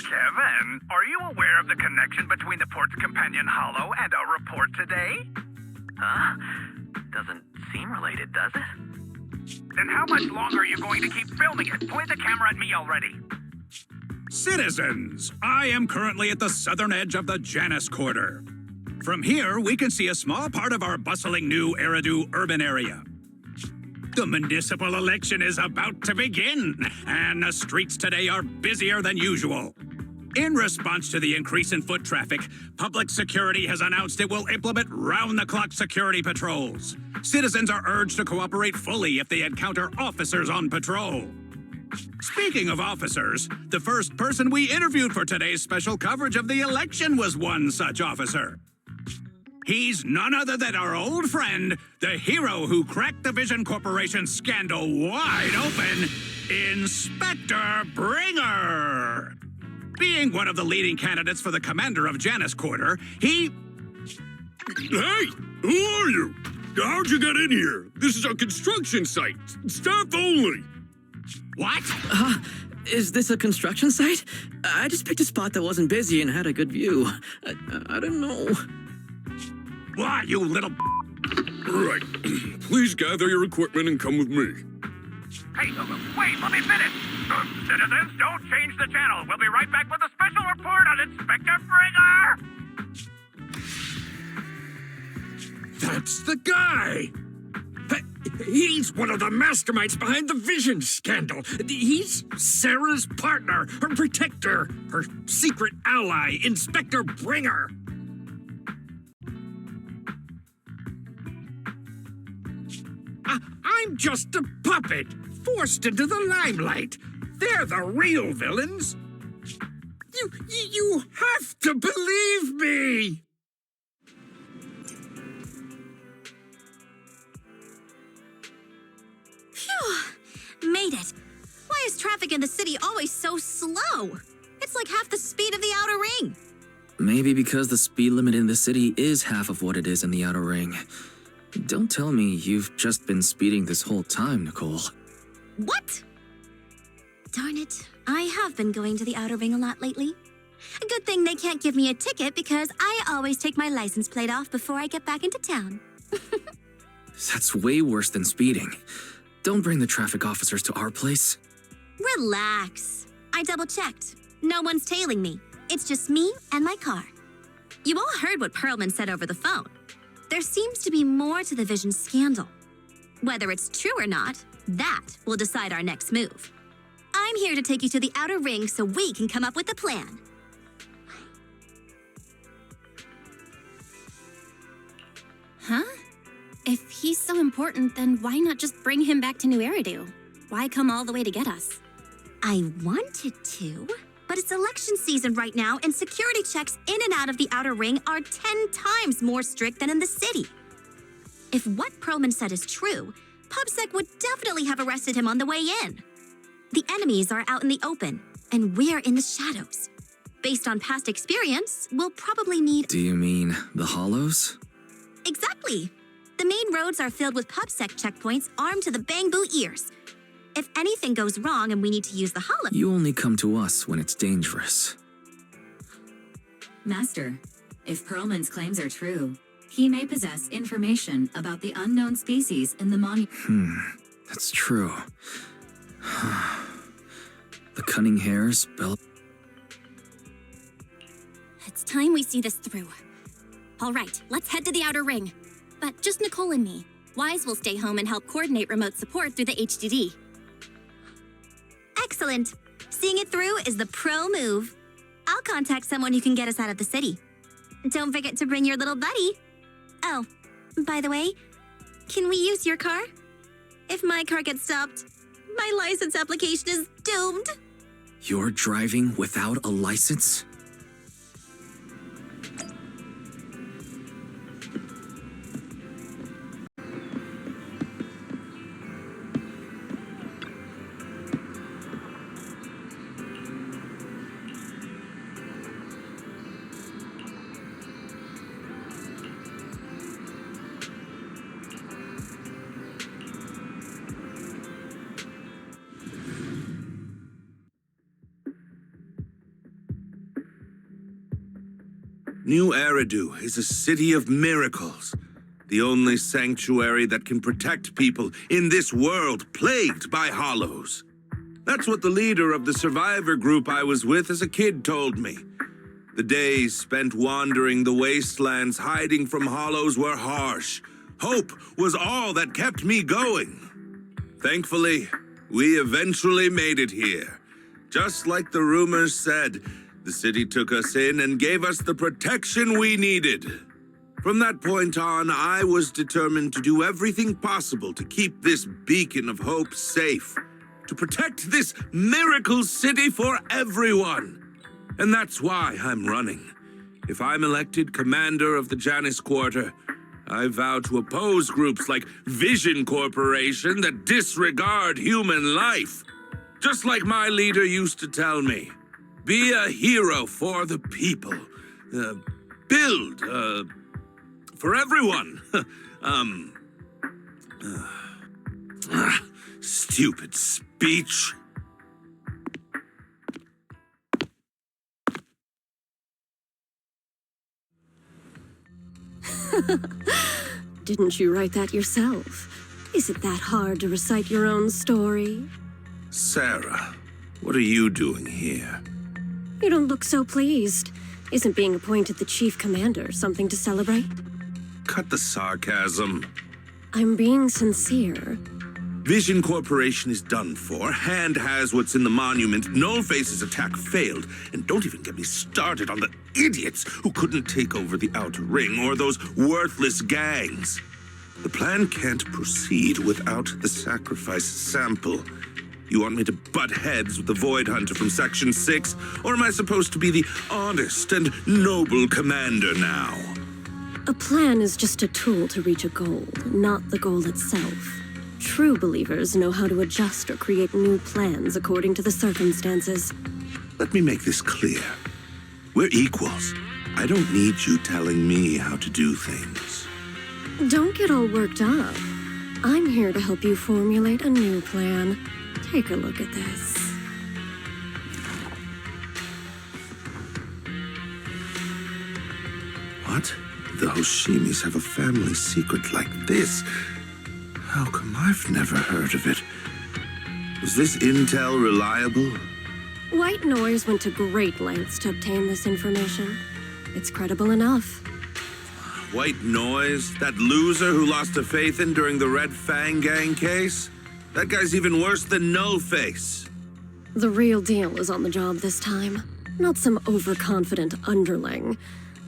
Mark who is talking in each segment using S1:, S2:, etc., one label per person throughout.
S1: Kevin, are you aware of the connection between the port's companion hollow and our report today?
S2: Huh? Doesn't seem related, does it?
S1: Then how much longer are you going to keep filming it? Point the camera at me already.
S3: Citizens, I am currently at the southern edge of the Janus Quarter. From here, we can see a small part of our bustling new Eridu urban area. The municipal election is about to begin, and the streets today are busier than usual. In response to the increase in foot traffic, public security has announced it will implement round-the-clock security patrols. Citizens are urged to cooperate fully if they encounter officers on patrol. Speaking of officers, the first person we interviewed for today's special coverage of the election was one such officer. He's none other than our old friend, the hero who cracked the Vision Corporation scandal wide open, Inspector Bringer. Being one of the leading candidates for the commander of Janus Quarter, he...
S4: Hey! Who are you? How'd you get in here? This is a construction site. Staff only.
S3: What?
S5: Is this a construction site? I just picked a spot that wasn't busy and had a good view. I don't know.
S3: Why, you little...
S4: Right. Please gather your equipment and come with me.
S1: Hey, wait, let me finish. Citizens, don't change the channel. We'll be right back with a special report on Inspector Bringer.
S4: That's the guy! He's one of the masterminds behind the Vision scandal. He's Sarah's partner, her protector, her secret ally, Inspector Bringer. I'm just a puppet, forced into the limelight. They're the real villains. You have to believe me!
S6: Phew! Made it. Why is traffic in the city always so slow? It's like half the speed of the outer ring.
S5: Maybe because the speed limit in the city is half of what it is in the outer ring. Don't tell me you've just been speeding this whole time, Nicole.
S6: What? Darn it. I have been going to the outer ring a lot lately. A good thing they can't give me a ticket because I always take my license plate off before I get back into town.
S5: That's way worse than speeding. Don't bring the traffic officers to our place.
S6: Relax. I double-checked. No one's tailing me. It's just me and my car. You all heard what Perlman said over the phone. There seems to be more to the Vision scandal. Whether it's true or not, that will decide our next move. I'm here to take you to the outer ring so we can come up with a plan.
S7: Huh? If he's so important, then why not just bring him back to New Eridu? Why come all the way to get us?
S6: I wanted to, but it's election season right now, and security checks in and out of the outer ring are 10 times more strict than in the city. If what Perlman said is true, PubSec would definitely have arrested him on the way in. The enemies are out in the open, and we're in the shadows. Based on past experience, we'll probably need...
S5: Do you mean the hollows?
S6: Exactly. The main roads are filled with PubSec checkpoints armed to the bang-boo ears. If anything goes wrong and we need to use the hollow...
S5: You only come to us when it's dangerous.
S8: Master, if Perlman's claims are true, he may possess information about the unknown species in the
S5: That's true. The cunning hairs spell...
S7: It's time we see this through. All right, let's head to the outer ring. But just Nicole and me. Wise will stay home and help coordinate remote support through the HDD.
S6: Excellent. Seeing it through is the pro move. I'll contact someone who can get us out of the city. Don't forget to bring your little buddy. Oh, by the way, can we use your car? If my car gets stopped, my license application is doomed.
S5: You're driving without a license?
S9: New Eridu is a city of miracles, the only sanctuary that can protect people in this world plagued by hollows. That's what the leader of the survivor group I was with as a kid told me. The days spent wandering the wastelands hiding from hollows were harsh. Hope was all that kept me going. Thankfully, we eventually made it here. Just like the rumors said, the city took us in and gave us the protection we needed. From that point on, I was determined to do everything possible to keep this beacon of hope safe, to protect this miracle city for everyone. And that's why I'm running. If I'm elected commander of the Janus Quarter, I vow to oppose groups like Vision Corporation that disregard human life. Just like my leader used to tell me. Be a hero for the people. Build, for everyone. Stupid speech.
S10: Didn't you write that yourself? Is it that hard to recite your own story?
S9: Sarah, what are you doing here?
S10: You don't look so pleased. Isn't being appointed the chief commander something to celebrate?
S9: Cut the sarcasm.
S10: I'm being sincere.
S9: Vision Corporation is done for. Hand has what's in the monument. Nullface's attack failed. And don't even get me started on the idiots who couldn't take over the Outer Ring or those worthless gangs. The plan can't proceed without the sacrifice sample. You want me to butt heads with the Void Hunter from Section 6? Or am I supposed to be the honest and noble commander now?
S10: A plan is just a tool to reach a goal, not the goal itself. True believers know how to adjust or create new plans according to the circumstances.
S9: Let me make this clear. We're equals. I don't need you telling me how to do things.
S10: Don't get all worked up. I'm here to help you formulate a new plan. Take a look at this.
S9: What? The Hoshimis have a family secret like this? How come I've never heard of it? Was this intel reliable?
S10: White Noise went to great lengths to obtain this information. It's credible enough.
S9: White Noise? That loser who lost a faith in during the Red Fang Gang case? That guy's even worse than Nullface.
S10: The real deal is on the job this time, not some overconfident underling.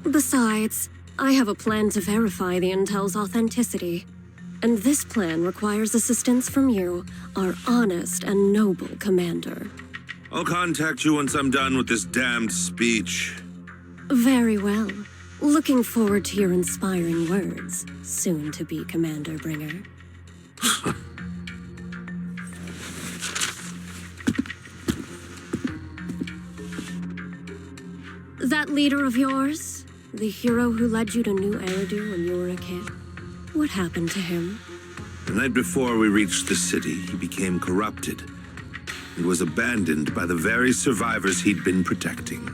S10: Besides, I have a plan to verify the intel's authenticity. And this plan requires assistance from you, our honest and noble commander.
S9: I'll contact you once I'm done with this damned speech.
S10: Very well. Looking forward to your inspiring words, soon to be Commander Bringer. That leader of yours, the hero who led you to New Eridu when you were a kid, what happened to him?
S9: The night before we reached the city, he became corrupted and was abandoned by the very survivors he'd been protecting.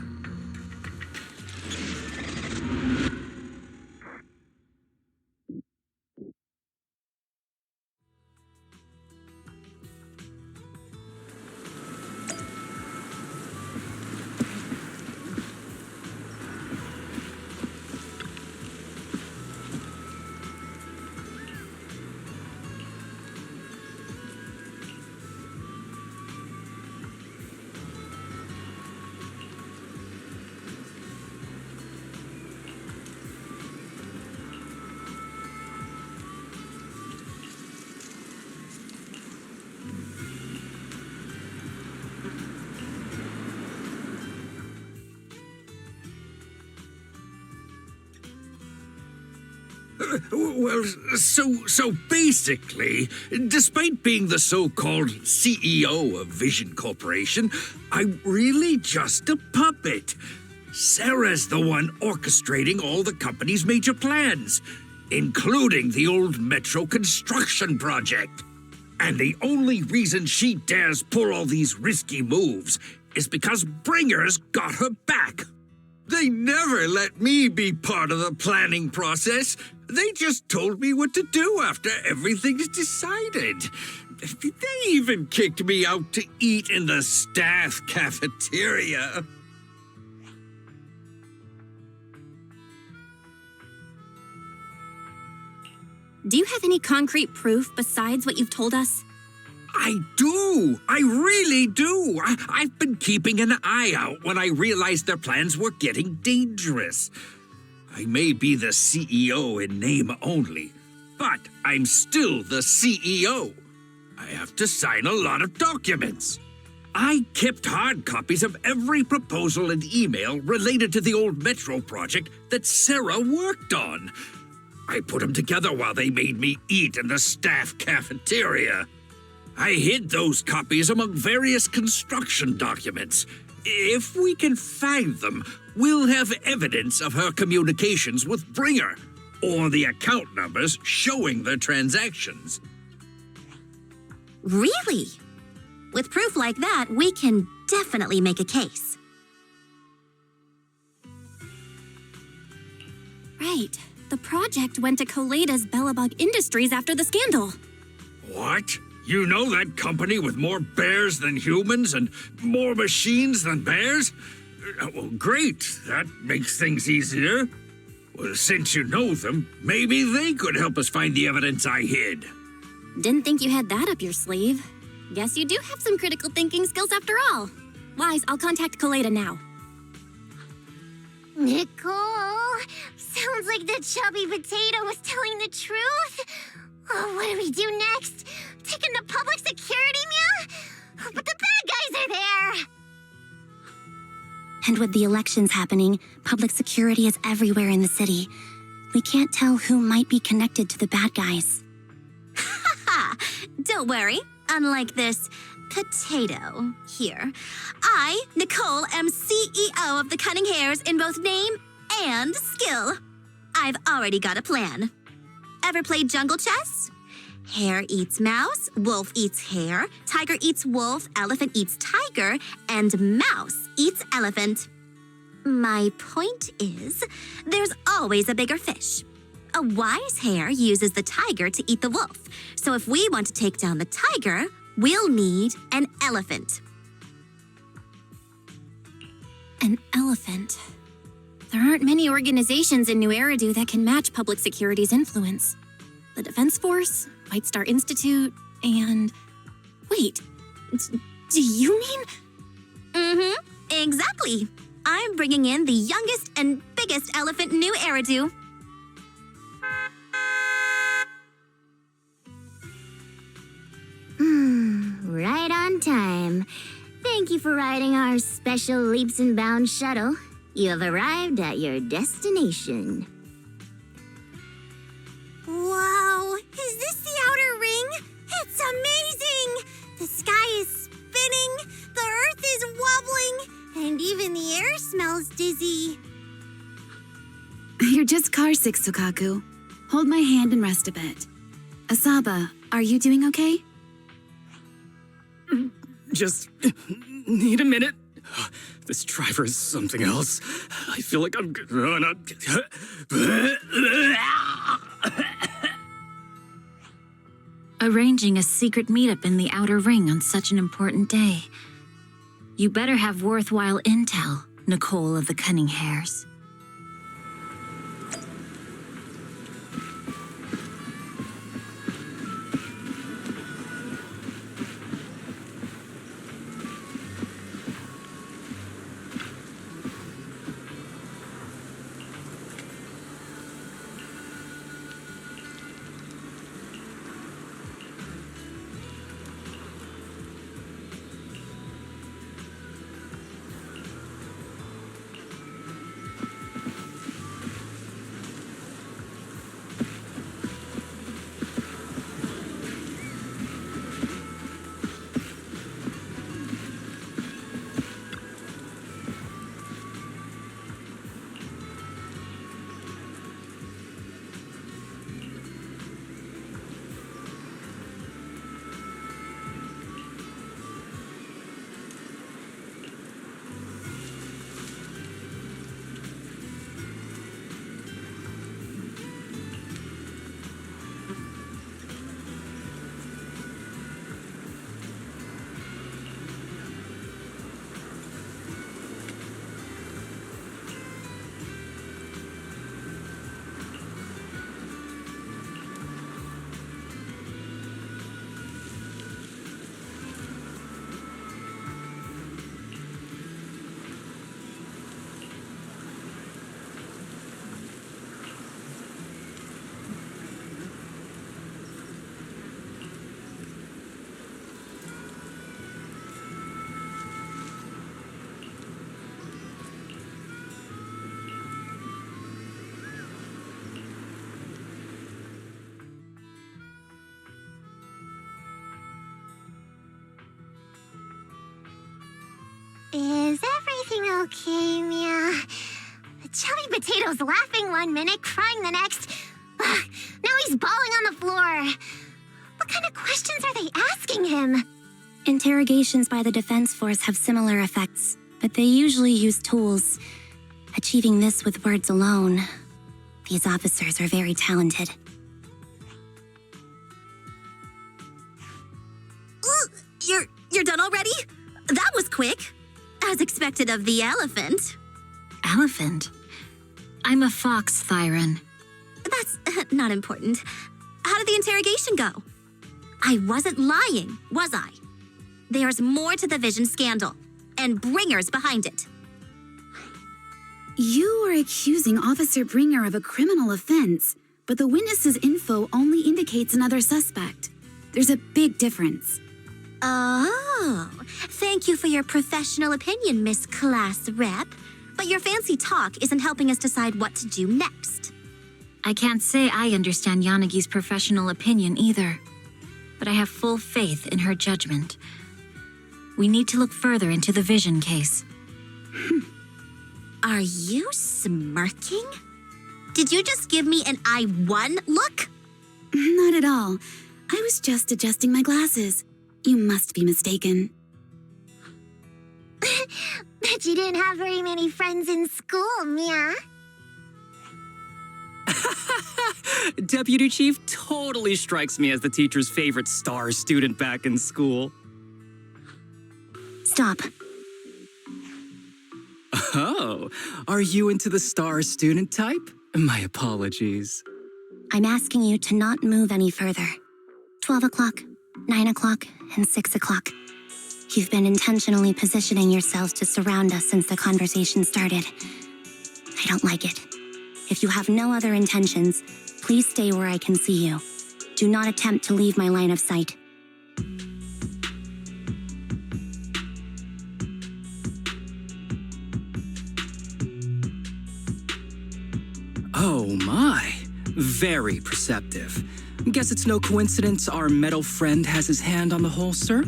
S4: Well, so basically, despite being the so-called CEO of Vision Corporation, I'm really just a puppet. Sarah's the one orchestrating all the company's major plans, including the old metro construction project. And the only reason she dares pull all these risky moves is because Bringer's got her back. They never let me be part of the planning process. They just told me what to do after everything's decided. They even kicked me out to eat in the staff cafeteria.
S7: Do you have any concrete proof besides what you've told us?
S4: I do. I really do. I've been keeping an eye out when I realized their plans were getting dangerous. I may be the CEO in name only, but I'm still the CEO. I have to sign a lot of documents. I kept hard copies of every proposal and email related to the old metro project that Sarah worked on. I put them together while they made me eat in the staff cafeteria. I hid those copies among various construction documents. If we can find them, we'll have evidence of her communications with Bringer, or the account numbers showing the transactions.
S6: Really? With proof like that, we can definitely make a case.
S7: Right. The project went to Koleda's Bellabug Industries after the scandal.
S4: What? You know that company with more bears than humans and more machines than bears? Well, great. That makes things easier. Well, since you know them, maybe they could help us find the evidence I hid.
S7: Didn't think you had that up your sleeve. Guess you do have some critical thinking skills after all. Wise, I'll contact Koleda now.
S11: Nicole, sounds like the chubby potato was telling the truth. Oh, what do we do next? Take him to public security, Mia? But the bad guys are there!
S6: And with the elections happening, public security is everywhere in the city. We can't tell who might be connected to the bad guys. Ha! Don't worry. Unlike this potato here, I, Nicole, am CEO of the Cunning Hares in both name and skill. I've already got a plan. Ever played jungle chess? Hare eats mouse, wolf eats hare, tiger eats wolf, elephant eats tiger, and mouse eats elephant. My point is, there's always a bigger fish. A wise hare uses the tiger to eat the wolf. So if we want to take down the tiger, we'll need an elephant.
S7: An elephant. There aren't many organizations in New Eridu that can match public security's influence. The Defense Force, White Star Institute, and... Wait, do you mean...
S6: Mm-hmm, exactly. I'm bringing in the youngest and biggest elephant in New Eridu.
S11: Right on time. Thank you for riding our special leaps and bounds shuttle. You have arrived at your destination.
S6: Wow, is this the outer ring? It's amazing! The sky is spinning, the earth is wobbling, and even the air smells dizzy.
S12: You're just carsick, Sukaku. Hold my hand and rest a bit. Asaba, are you doing okay?
S13: Just need a minute. This driver is something else. I feel like I'm gonna...
S8: Arranging a secret meetup in the Outer Ring on such an important day. You better have worthwhile intel, Nicole of the Cunning Hares.
S11: Okay, Mia. The chubby potato's laughing one minute, crying the next. Ugh, now he's bawling on the floor. What kind of questions are they asking him?
S6: Interrogations by the Defense Force have similar effects, but they usually use tools. Achieving this with words alone. These officers are very talented. You're done already? That was quick. As expected of the elephant.
S8: Elephant? I'm a fox, Thyron.
S6: That's not important. How did the interrogation go? I wasn't lying, was I? There's more to the Vision scandal, and Bringer's behind it.
S12: You are accusing Officer Bringer of a criminal offense, but the witness's info only indicates another suspect. There's a big difference.
S6: Oh, thank you for your professional opinion, Miss Class Rep. But your fancy talk isn't helping us decide what to do next.
S8: I can't say I understand Yanagi's professional opinion either, but I have full faith in her judgment. We need to look further into the Vision case.
S6: Are you smirking? Did you just give me an I won look?
S12: Not at all. I was just adjusting my glasses. You must be mistaken.
S11: Bet you didn't have very many friends in school, Mia.
S13: Deputy Chief totally strikes me as the teacher's favorite star student back in school.
S6: Stop.
S13: Oh, are you into the star student type? My apologies.
S6: I'm asking you to not move any further. 12 o'clock, 9 o'clock, and 6 o'clock. You've been intentionally positioning yourselves to surround us since the conversation started. I don't like it. If you have no other intentions, please stay where I can see you. Do not attempt to leave my line of sight.
S13: Oh my, very perceptive. Guess it's no coincidence our metal friend has his hand on the holster?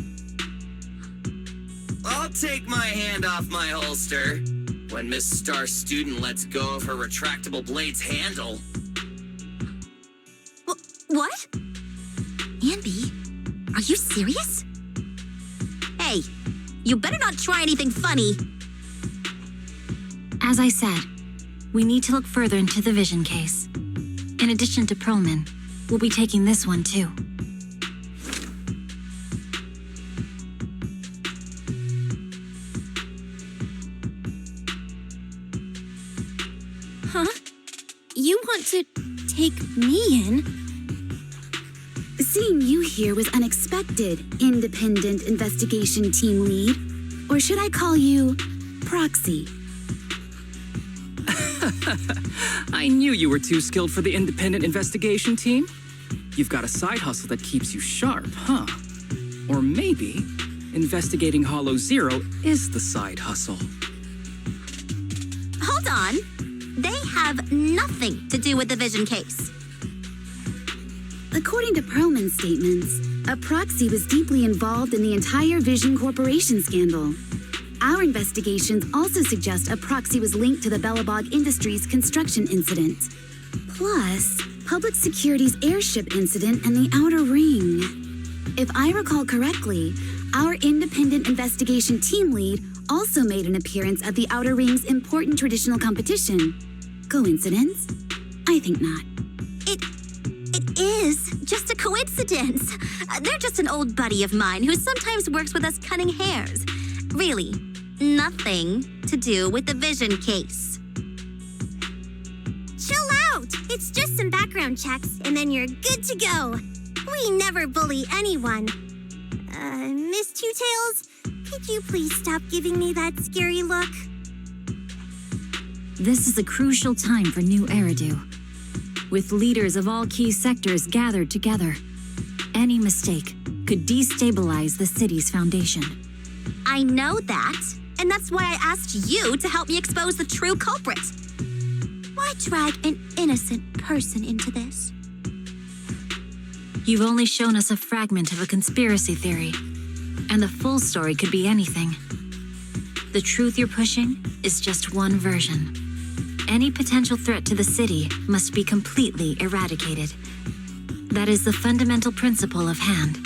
S5: I'll take my hand off my holster when Miss Star Student lets go of her retractable blade's handle.
S6: What? Anby, are you serious? Hey, you better not try anything funny.
S8: As I said, we need to look further into the Vision case. In addition to Perlman, we'll be taking this one too.
S6: Huh? You want to take me in?
S12: Seeing you here was unexpected, Independent Investigation Team Lead. Or should I call you Proxy?
S13: I knew you were too skilled for the independent investigation team. You've got a side hustle that keeps you sharp, huh? Or maybe investigating Hollow Zero is the side hustle.
S6: Hold on. They have nothing to do with the Vision case.
S12: According to Perlman's statements, a proxy was deeply involved in the entire Vision Corporation scandal. Our investigations also suggest a proxy was linked to the Bellabog Industries construction incident. Plus, Public Security's airship incident and the Outer Ring. If I recall correctly, our independent investigation team lead also made an appearance at the Outer Ring's important traditional competition. Coincidence? I think not.
S6: It is just a coincidence. They're just an old buddy of mine who sometimes works with us cutting hairs. Really, nothing to do with the Vision case.
S11: Chill out! It's just some background checks, and then you're good to go. We never bully anyone. Miss Two Tails, could you please stop giving me that scary look?
S8: This is a crucial time for New Eridu. With leaders of all key sectors gathered together, any mistake could destabilize the city's foundation.
S6: I know that, and that's why I asked you to help me expose the true culprit. Why drag an innocent person into this?
S8: You've only shown us a fragment of a conspiracy theory, and the full story could be anything. The truth you're pushing is just one version. Any potential threat to the city must be completely eradicated. That is the fundamental principle of Hand.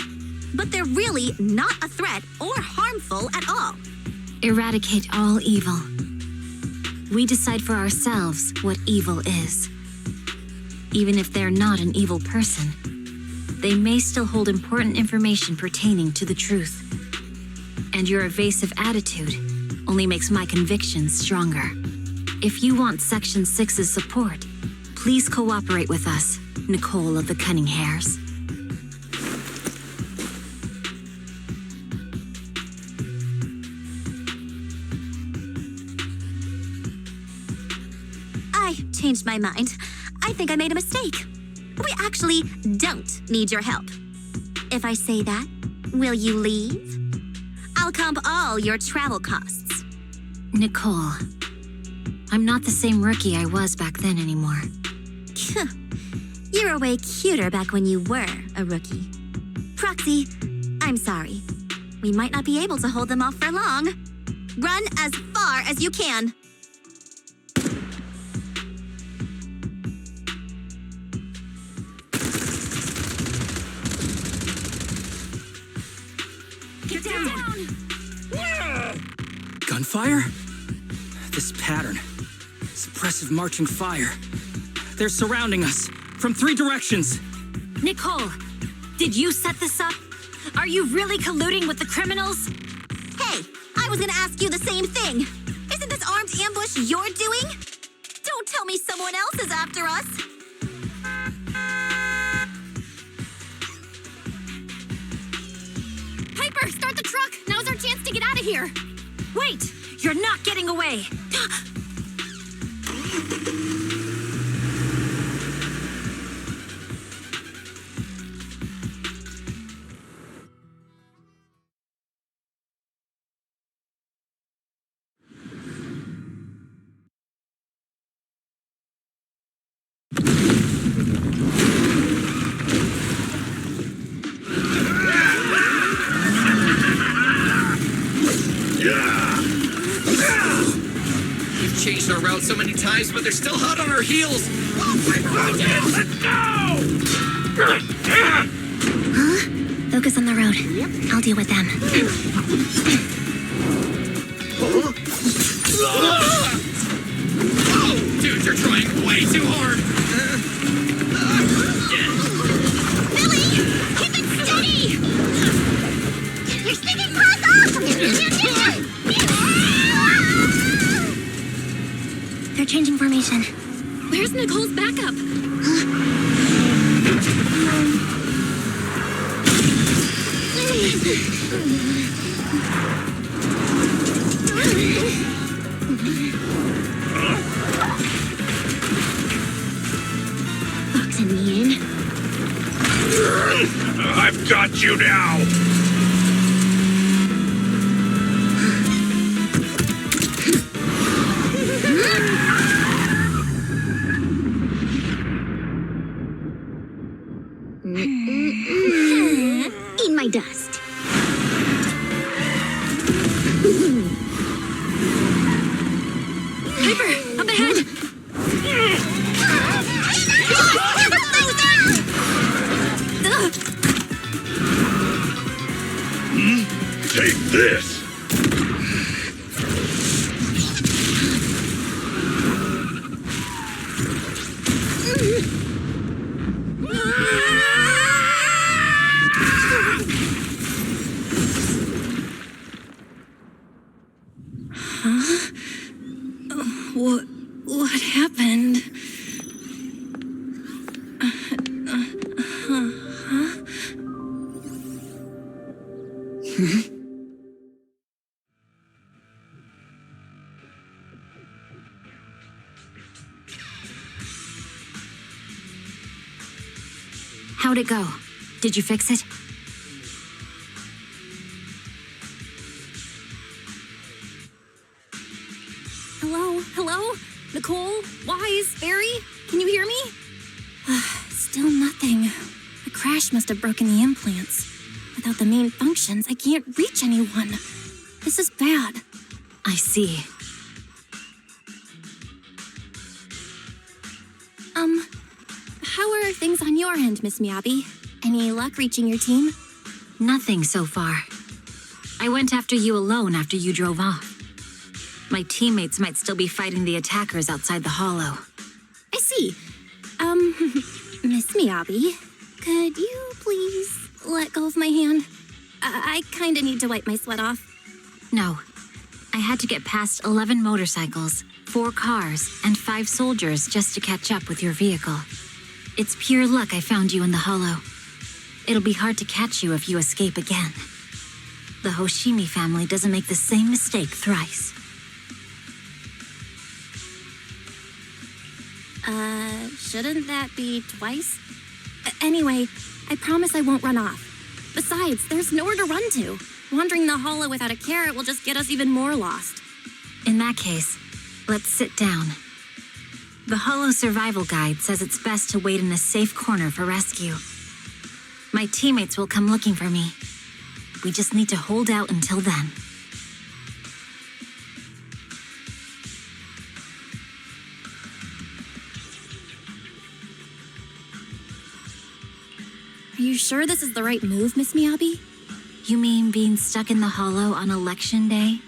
S6: But they're really not a threat or harmful at all.
S8: Eradicate all evil. We decide for ourselves what evil is. Even if they're not an evil person, they may still hold important information pertaining to the truth. And your evasive attitude only makes my convictions stronger. If you want Section 6's support, please cooperate with us, Nicole of the Cunning Hairs.
S6: I changed my mind. I think I made a mistake. We actually don't need your help. If I say that, will you leave? I'll comp all your travel costs.
S8: Nicole, I'm not the same rookie I was back then anymore.
S6: You were way cuter back when you were a rookie. Proxy, I'm sorry. We might not be able to hold them off for long. Run as far as you can.
S13: Get down! Gunfire? This pattern. Suppressive marching fire. They're surrounding us from 3 directions.
S8: Nicole, did you set this up? Are you really colluding with the criminals?
S6: Hey, I was gonna ask you the same thing. Isn't this armed ambush you're doing? Don't tell me someone else is after us.
S7: Piper, start the truck! Now's our chance to get out of here!
S8: Wait! You're not getting away!
S14: We've changed our route so many times, but they're still hot on our heels.
S7: Focus on the road. I'll deal with them.
S14: Dude, you're trying way too hard.
S11: Billy, keep it steady! You're sticking close off!
S7: They're changing formation. Where's Nicole's backup?
S6: Boxing me in.
S3: I've got you now!
S6: Eat my dust.
S7: Piper, up ahead!
S3: Take this!
S7: What happened?
S8: How'd it go? Did you fix it?
S7: Hello? Nicole? Wise? Barry? Can you hear me? Still nothing. The crash must have broken the implants. Without the main functions, I can't reach anyone. This is bad.
S8: I see.
S7: How are things on your end, Miss Miyabi? Any luck reaching your team?
S8: Nothing so far. I went after you alone after you drove off. My teammates might still be fighting the attackers outside the hollow.
S7: I see. Miss Miyabi, could you please let go of my hand? I kinda need to wipe my sweat off.
S8: No. I had to get past 11 motorcycles, 4 cars, and 5 soldiers just to catch up with your vehicle. It's pure luck I found you in the hollow. It'll be hard to catch you if you escape again. The Hoshimi family doesn't make the same mistake thrice.
S7: Shouldn't that be twice? Anyway, I promise I won't run off. Besides, there's nowhere to run to. Wandering the hollow without a carrot will just get us even more lost.
S8: In that case, let's sit down. The Hollow Survival Guide says it's best to wait in a safe corner for rescue. My teammates will come looking for me. We just need to hold out until then.
S7: Are you sure this is the right move, Miss Miyabi?
S8: You mean being stuck in the hollow on election day?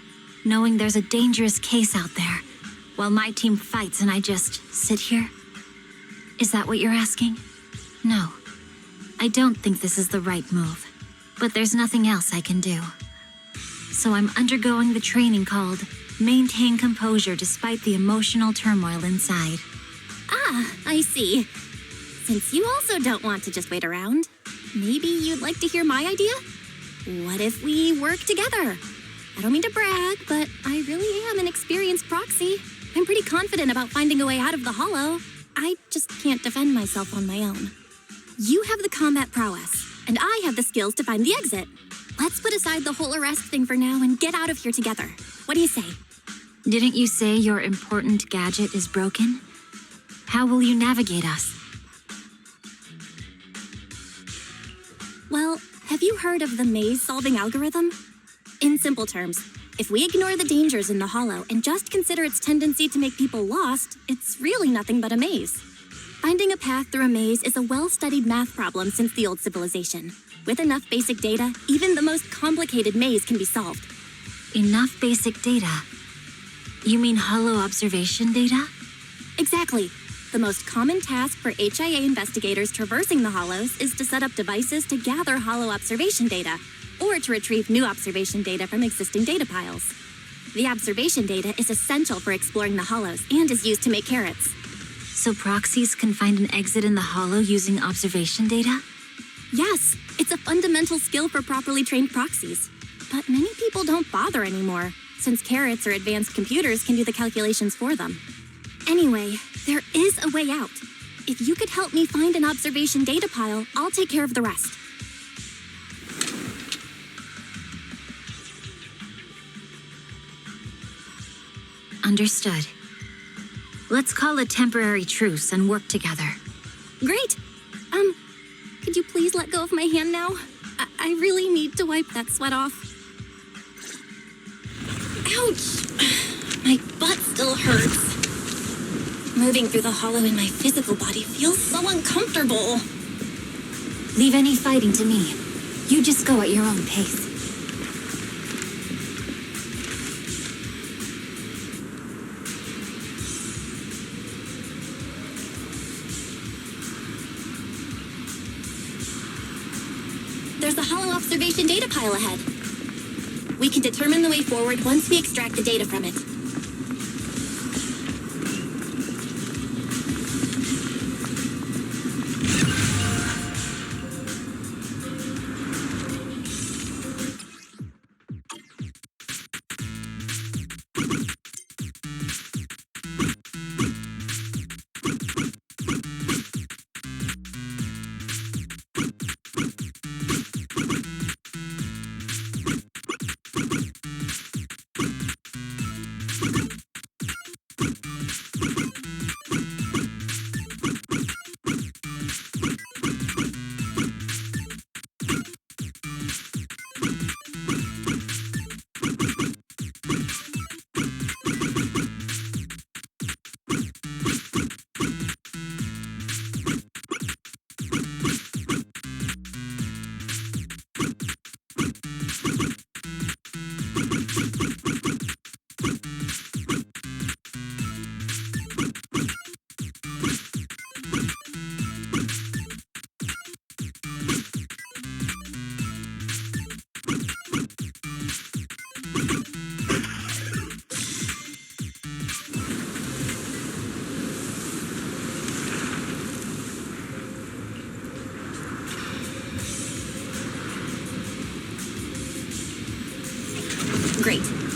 S8: Knowing there's a dangerous case out there, while my team fights and I just sit here? Is that what you're asking? No. I don't think this is the right move, but there's nothing else I can do. So I'm undergoing the training called Maintain Composure Despite the Emotional Turmoil Inside.
S7: Ah, I see. Since you also don't want to just wait around, maybe you'd like to hear my idea? What if we work together? I don't mean to brag, but I really am an experienced proxy. I'm pretty confident about finding a way out of the hollow. I just can't defend myself on my own. You have the combat prowess, and I have the skills to find the exit. Let's put aside the whole arrest thing for now and get out of here together. What do you say?
S8: Didn't you say your important gadget is broken? How will you navigate us?
S7: Well, have you heard of the maze-solving algorithm? In simple terms, if we ignore the dangers in the hollow and just consider its tendency to make people lost, it's really nothing but a maze. Finding a path through a maze is a well-studied math problem since the old civilization. With enough basic data, even the most complicated maze can be solved.
S8: Enough basic data? You mean hollow observation data?
S7: Exactly. The most common task for HIA investigators traversing the hollows is to set up devices to gather hollow observation data, or to retrieve new observation data from existing data piles. The observation data is essential for exploring the hollows and is used to make carrots.
S8: So proxies can find an exit in the hollow using observation data?
S7: Yes, it's a fundamental skill for properly trained proxies. But many people don't bother anymore, since carrots or advanced computers can do the calculations for them. Anyway, there is a way out. If you could help me find an observation data pile, I'll take care of the rest.
S8: Understood. Let's call a temporary truce and work together.
S7: Great! Could you please let go of my hand now? I really need to wipe that sweat off. Ouch! My butt still hurts. Moving through the hollow in my physical body feels so uncomfortable.
S8: Leave any fighting to me. You just go at your own pace.
S7: There's a hollow observation data pile ahead. We can determine the way forward once we extract the data from it.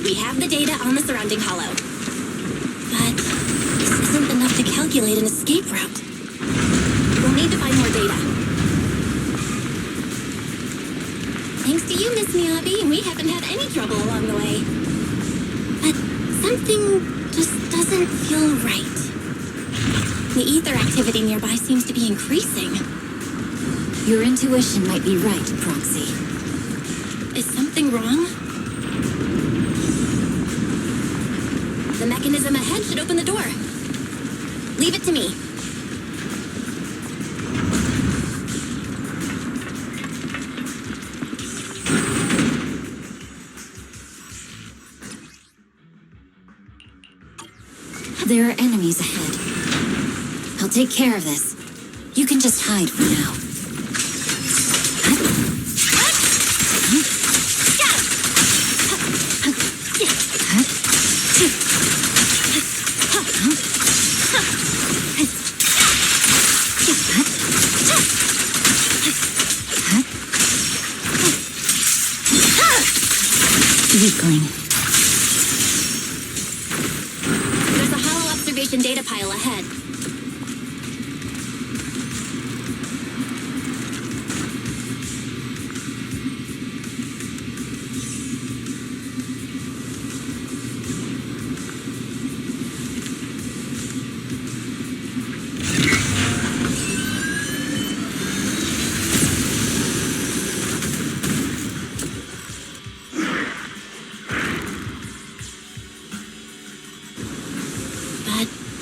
S7: We have the data on the surrounding hollow. But this isn't enough to calculate an escape route. We'll need to find more data. Thanks to you, Miss Miyabi, we haven't had any trouble along the way. But something just doesn't feel right. The ether activity nearby seems to be increasing.
S8: Your intuition might be right, Proxy.
S7: Is something wrong? The mechanism ahead should open the door. Leave it to me.
S8: There are enemies ahead. I'll take care of this. You can just hide for now. Weakling.
S7: There's a hollow observation data pile ahead.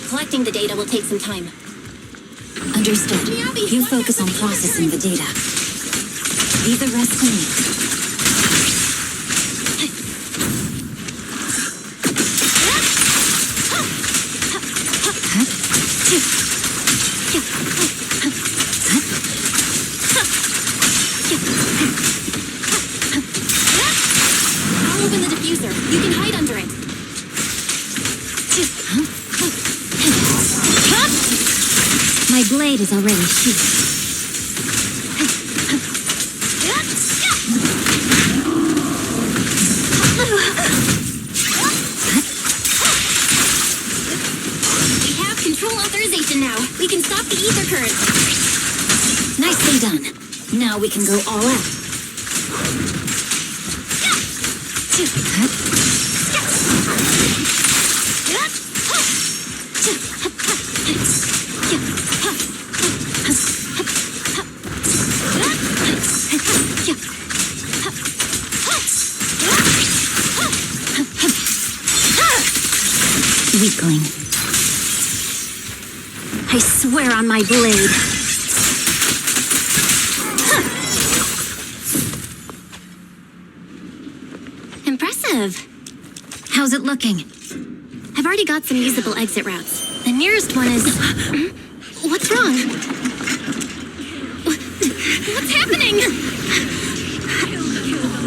S7: Collecting the data will take some time.
S8: Understood.
S7: Miyabi,
S8: You
S7: what
S8: focus on
S7: happened?
S8: processing the data. Leave the rest to me.
S7: I'll open the diffuser. You can hide under it.
S8: My blade is already sheathed.
S7: We have control authorization now. We can stop the ether current.
S8: Nicely done. Now we can go all out. Weakling. I swear on my blade.
S7: Impressive.
S8: How's it looking?
S7: I've already got some usable exit routes. The nearest one is... What's wrong? What's happening?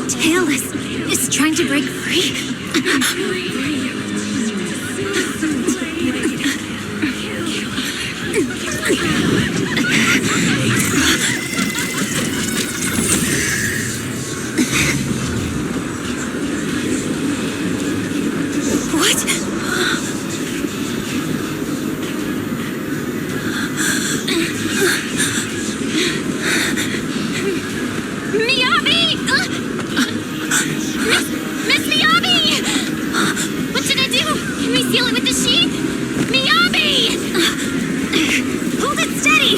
S8: Tailless is trying to break free.
S7: Miyabi! Miss Miyabi! What should I do? Can we seal it with the sheath? Miyabi! Hold it steady!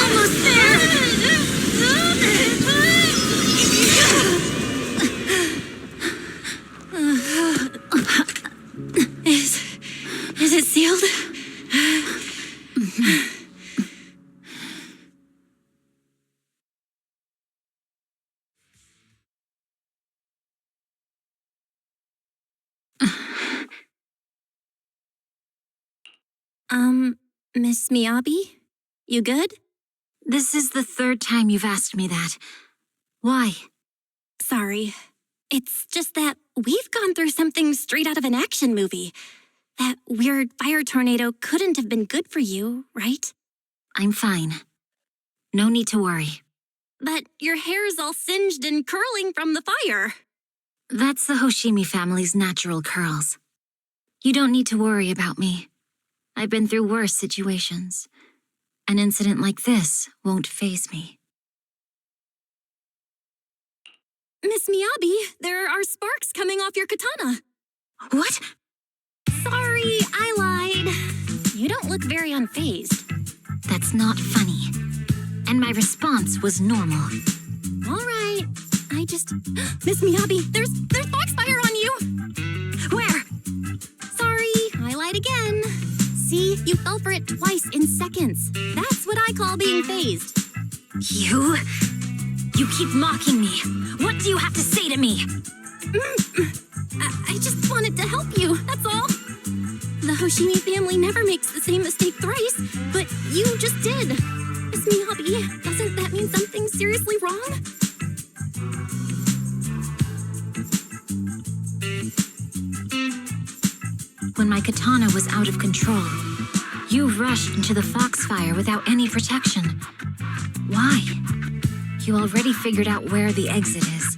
S7: Almost there! Is it sealed? Miss Miyabi? You good?
S8: This is the third time you've asked me that. Why?
S7: Sorry. It's just that we've gone through something straight out of an action movie. That weird fire tornado couldn't have been good for you, right?
S8: I'm fine. No need to worry.
S7: But your hair's all singed and curling from the fire.
S8: That's the Hoshimi family's natural curls. You don't need to worry about me. I've been through worse situations. An incident like this won't faze me.
S7: Miss Miyabi, there are sparks coming off your katana.
S8: What?
S7: Sorry, I lied. You don't look very unfazed.
S8: That's not funny. And my response was normal.
S7: All right, I just... Miss Miyabi, there's foxfire on you!
S8: Where?
S7: Sorry, I lied again. See, you fell for it twice in seconds. That's what I call being phased.
S8: You keep mocking me. What do you have to say to me?
S7: I just wanted to help you, that's all. The Hoshimi family never makes the same mistake thrice, but you just did. Miss Miyabi, doesn't that mean something seriously wrong?
S8: When my katana was out of control, you rushed into the foxfire without any protection. Why? You already figured out where the exit is.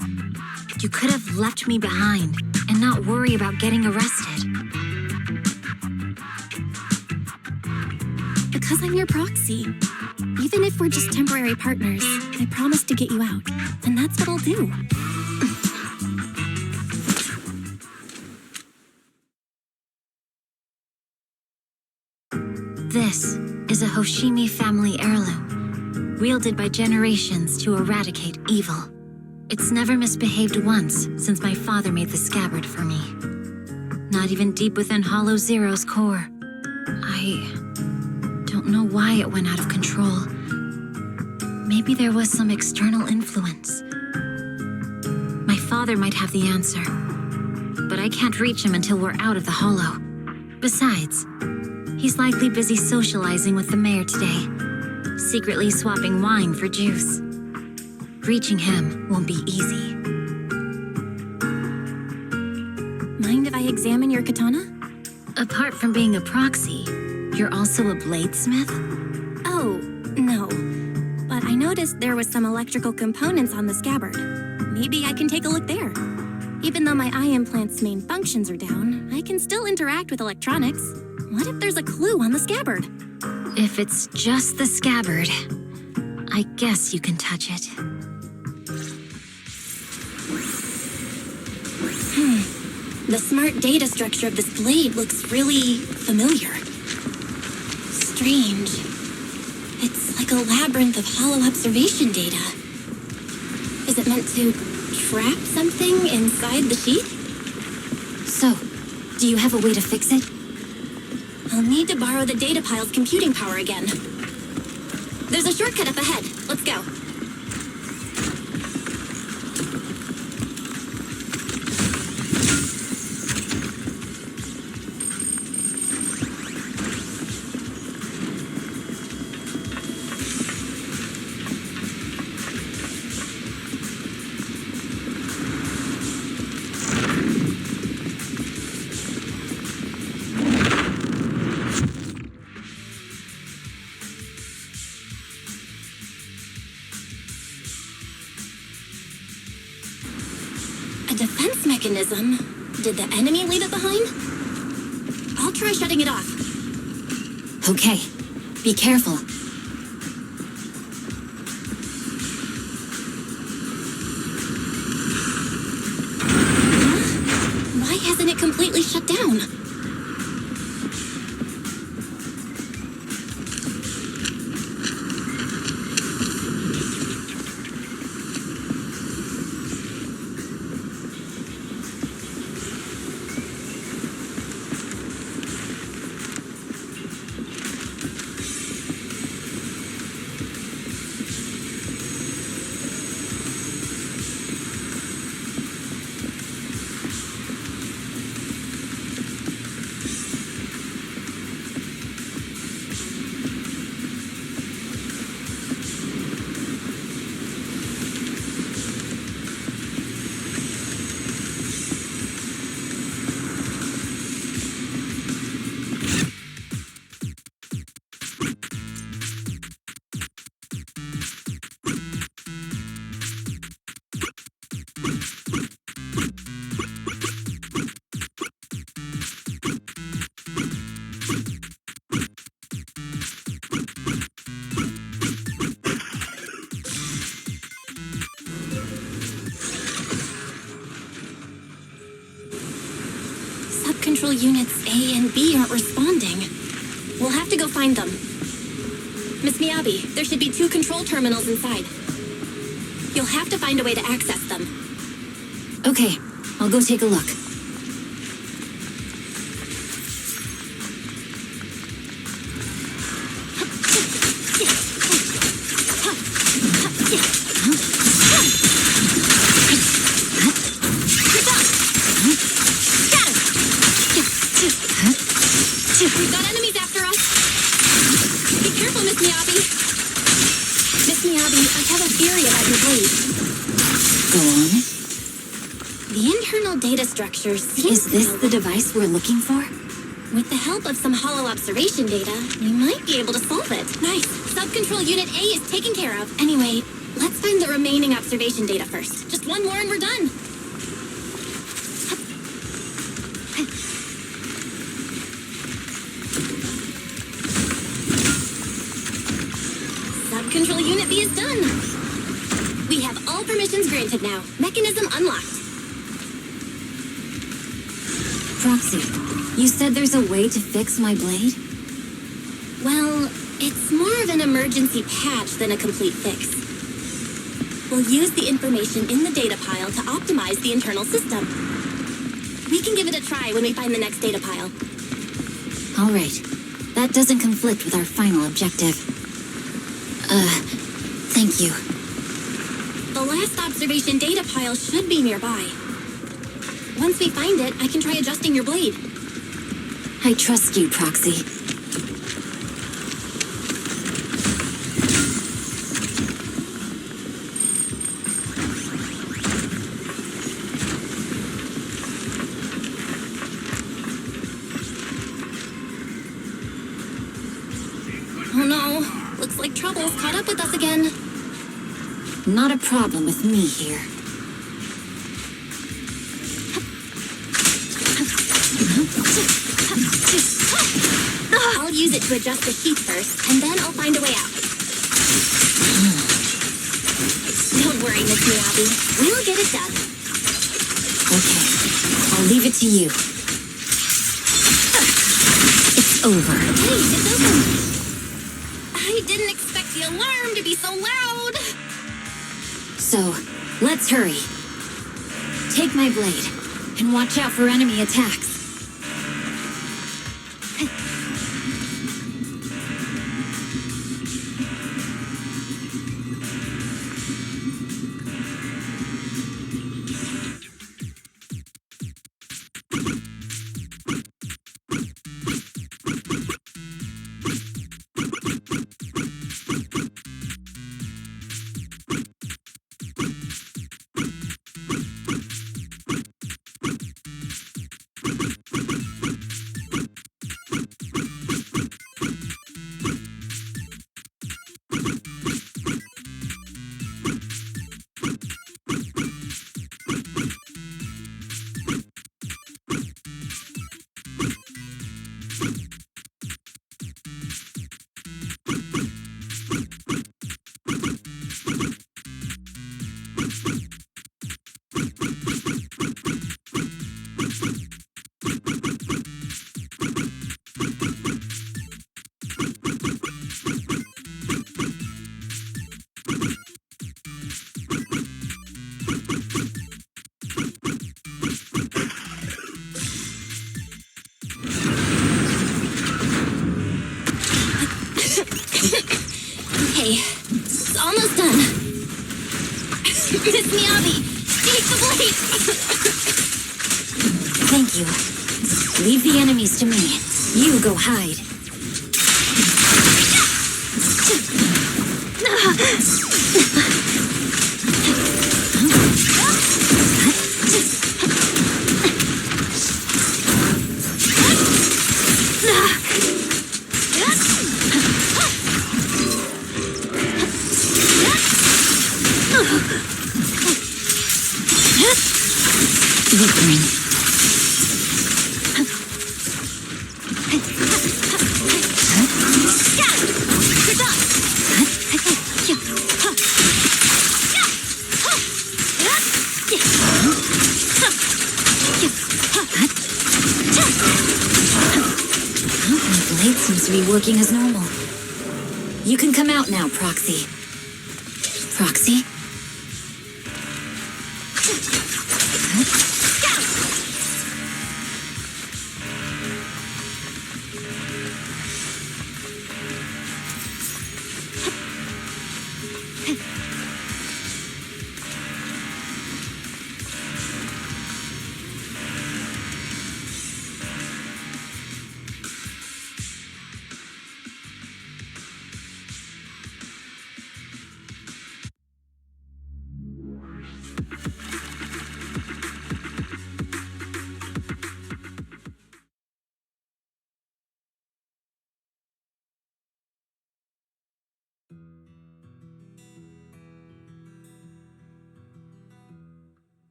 S8: You could have left me behind and not worry about getting arrested.
S7: Because I'm your proxy. Even if we're just temporary partners, I promise to get you out. And that's what I'll do.
S8: This is a Hoshimi family heirloom, wielded by generations to eradicate evil. It's never misbehaved once since my father made the scabbard for me. Not even deep within Hollow Zero's core. I don't know why it went out of control. Maybe there was some external influence. My father might have the answer, but I can't reach him until we're out of the Hollow. Besides, he's likely busy socializing with the mayor today, secretly swapping wine for juice. Reaching him won't be easy.
S7: Mind if I examine your katana?
S8: Apart from being a proxy, you're also a bladesmith?
S7: Oh, no. But I noticed there was some electrical components on the scabbard. Maybe I can take a look there. Even though my eye implant's main functions are down, I can still interact with electronics. What if there's a clue on the scabbard?
S8: If it's just the scabbard, I guess you can touch it.
S7: The smart data structure of this blade looks really familiar. Strange. It's like a labyrinth of hollow observation data. Is it meant to trap something inside the sheath?
S8: So, do you have a way to fix it?
S7: I'll need to borrow the data pile's computing power again. There's a shortcut up ahead. Let's go. A defense mechanism? Did the enemy leave it behind? I'll try shutting it off.
S8: Okay, be careful.
S7: Why hasn't it completely shut down? Sub-control units A and B aren't responding. We'll have to go find them. Miss Miyabi, there should be 2 control terminals inside. You'll have to find a way to access them.
S8: Okay, I'll go take a look.
S7: We've got enemies after us. Be careful, Miss Miyabi. Miss Miyabi, I have a theory about your blade.
S8: Go on.
S7: The internal data structure seems...
S8: Is this the device we're looking for?
S7: With the help of some hollow observation data, we might be able to solve it. Nice. Sub-control unit A is taken care of. Anyway, let's find the remaining observation data first. Just one more and we're done. Sub-control unit B is done. We have all permissions granted now. Mechanism unlocked.
S8: Proxy, you said there's a way to fix my blade?
S7: Well, it's more of an emergency patch than a complete fix. We'll use the information in the data pile to optimize the internal system. We can give it a try when we find the next data pile.
S8: All right. That doesn't conflict with our final objective. Thank you.
S7: The last observation data pile should be nearby. Once we find it, I can try adjusting your blade.
S8: I trust you, Proxy.
S7: Oh no, looks like trouble's caught up with us again.
S8: Not a problem with me here.
S7: I'll use it to adjust the sheath first, and then I'll find a way out. Don't worry, Miss Miyabi. We'll get it done.
S8: Okay, I'll leave it to you. It's over.
S7: Hey, it's open. I didn't expect the alarm to be so loud.
S8: So, let's hurry. Take my blade, and watch out for enemy attacks.
S7: Okay, it's almost done. Miss Miyabi, take the blade!
S8: Thank you. Leave the enemies to me. You go hide. light seems to be working as normal. You can come out now, Proxy. Proxy?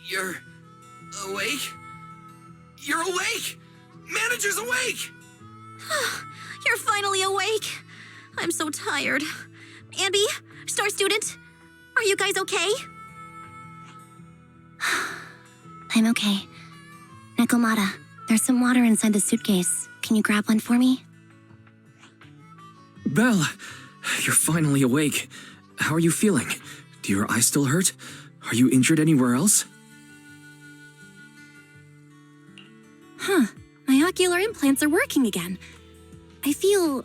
S14: You're awake? You're awake! Manager's awake!
S6: You're finally awake. I'm so tired. Ambi, Star Student, are you guys okay?
S7: I'm okay. Nekomata, there's some water inside the suitcase. Can you grab one for me?
S5: Belle, you're finally awake. How are you feeling? Do your eyes still hurt? Are you injured anywhere else?
S7: Huh. My ocular implants are working again. I feel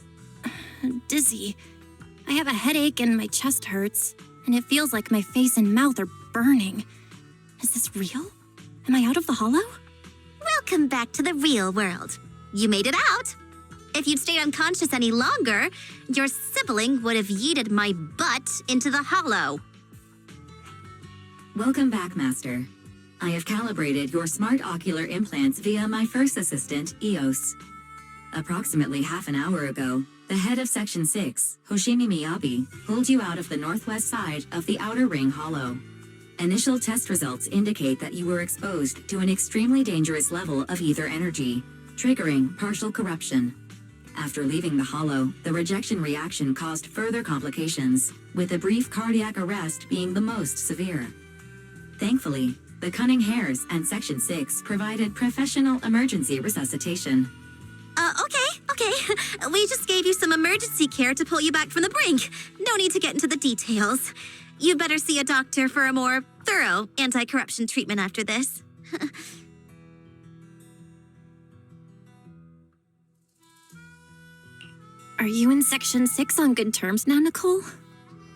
S7: dizzy. I have a headache and my chest hurts, and it feels like my face and mouth are burning. Is this real? Am I out of the hollow?
S6: Welcome back to the real world. You made it out. If you'd stayed unconscious any longer, your sibling would have yeeted my butt into the hollow.
S15: Welcome back, Master. I have calibrated your smart ocular implants via my first assistant, EOS. Approximately half an hour ago, the head of Section 6, Hoshimi Miyabi, pulled you out of the northwest side of the Outer Ring Hollow. Initial test results indicate that you were exposed to an extremely dangerous level of ether energy, triggering partial corruption. After leaving the hollow, the rejection reaction caused further complications, with a brief cardiac arrest being the most severe. Thankfully, the Cunning Hares and Section 6 provided professional emergency resuscitation.
S6: Okay. We just gave you some emergency care to pull you back from the brink. No need to get into the details. You better see a doctor for a more thorough anti-corruption treatment after this.
S7: Are you in Section 6 on good terms now, Nicole?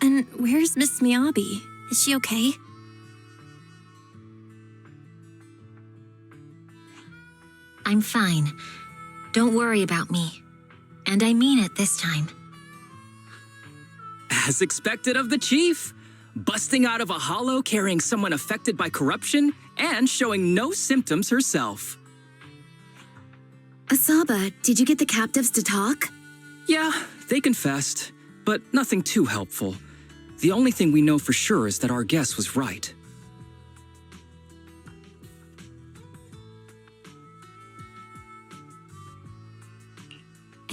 S7: And where's Miss Miyabi? Is she okay?
S8: I'm fine. Don't worry about me. And I mean it this time.
S13: As expected of the chief. Busting out of a hollow carrying someone affected by corruption and showing no symptoms herself.
S12: Asaba, did you get the captives to talk?
S13: Yeah, they confessed, but nothing too helpful. The only thing we know for sure is that our guess was right.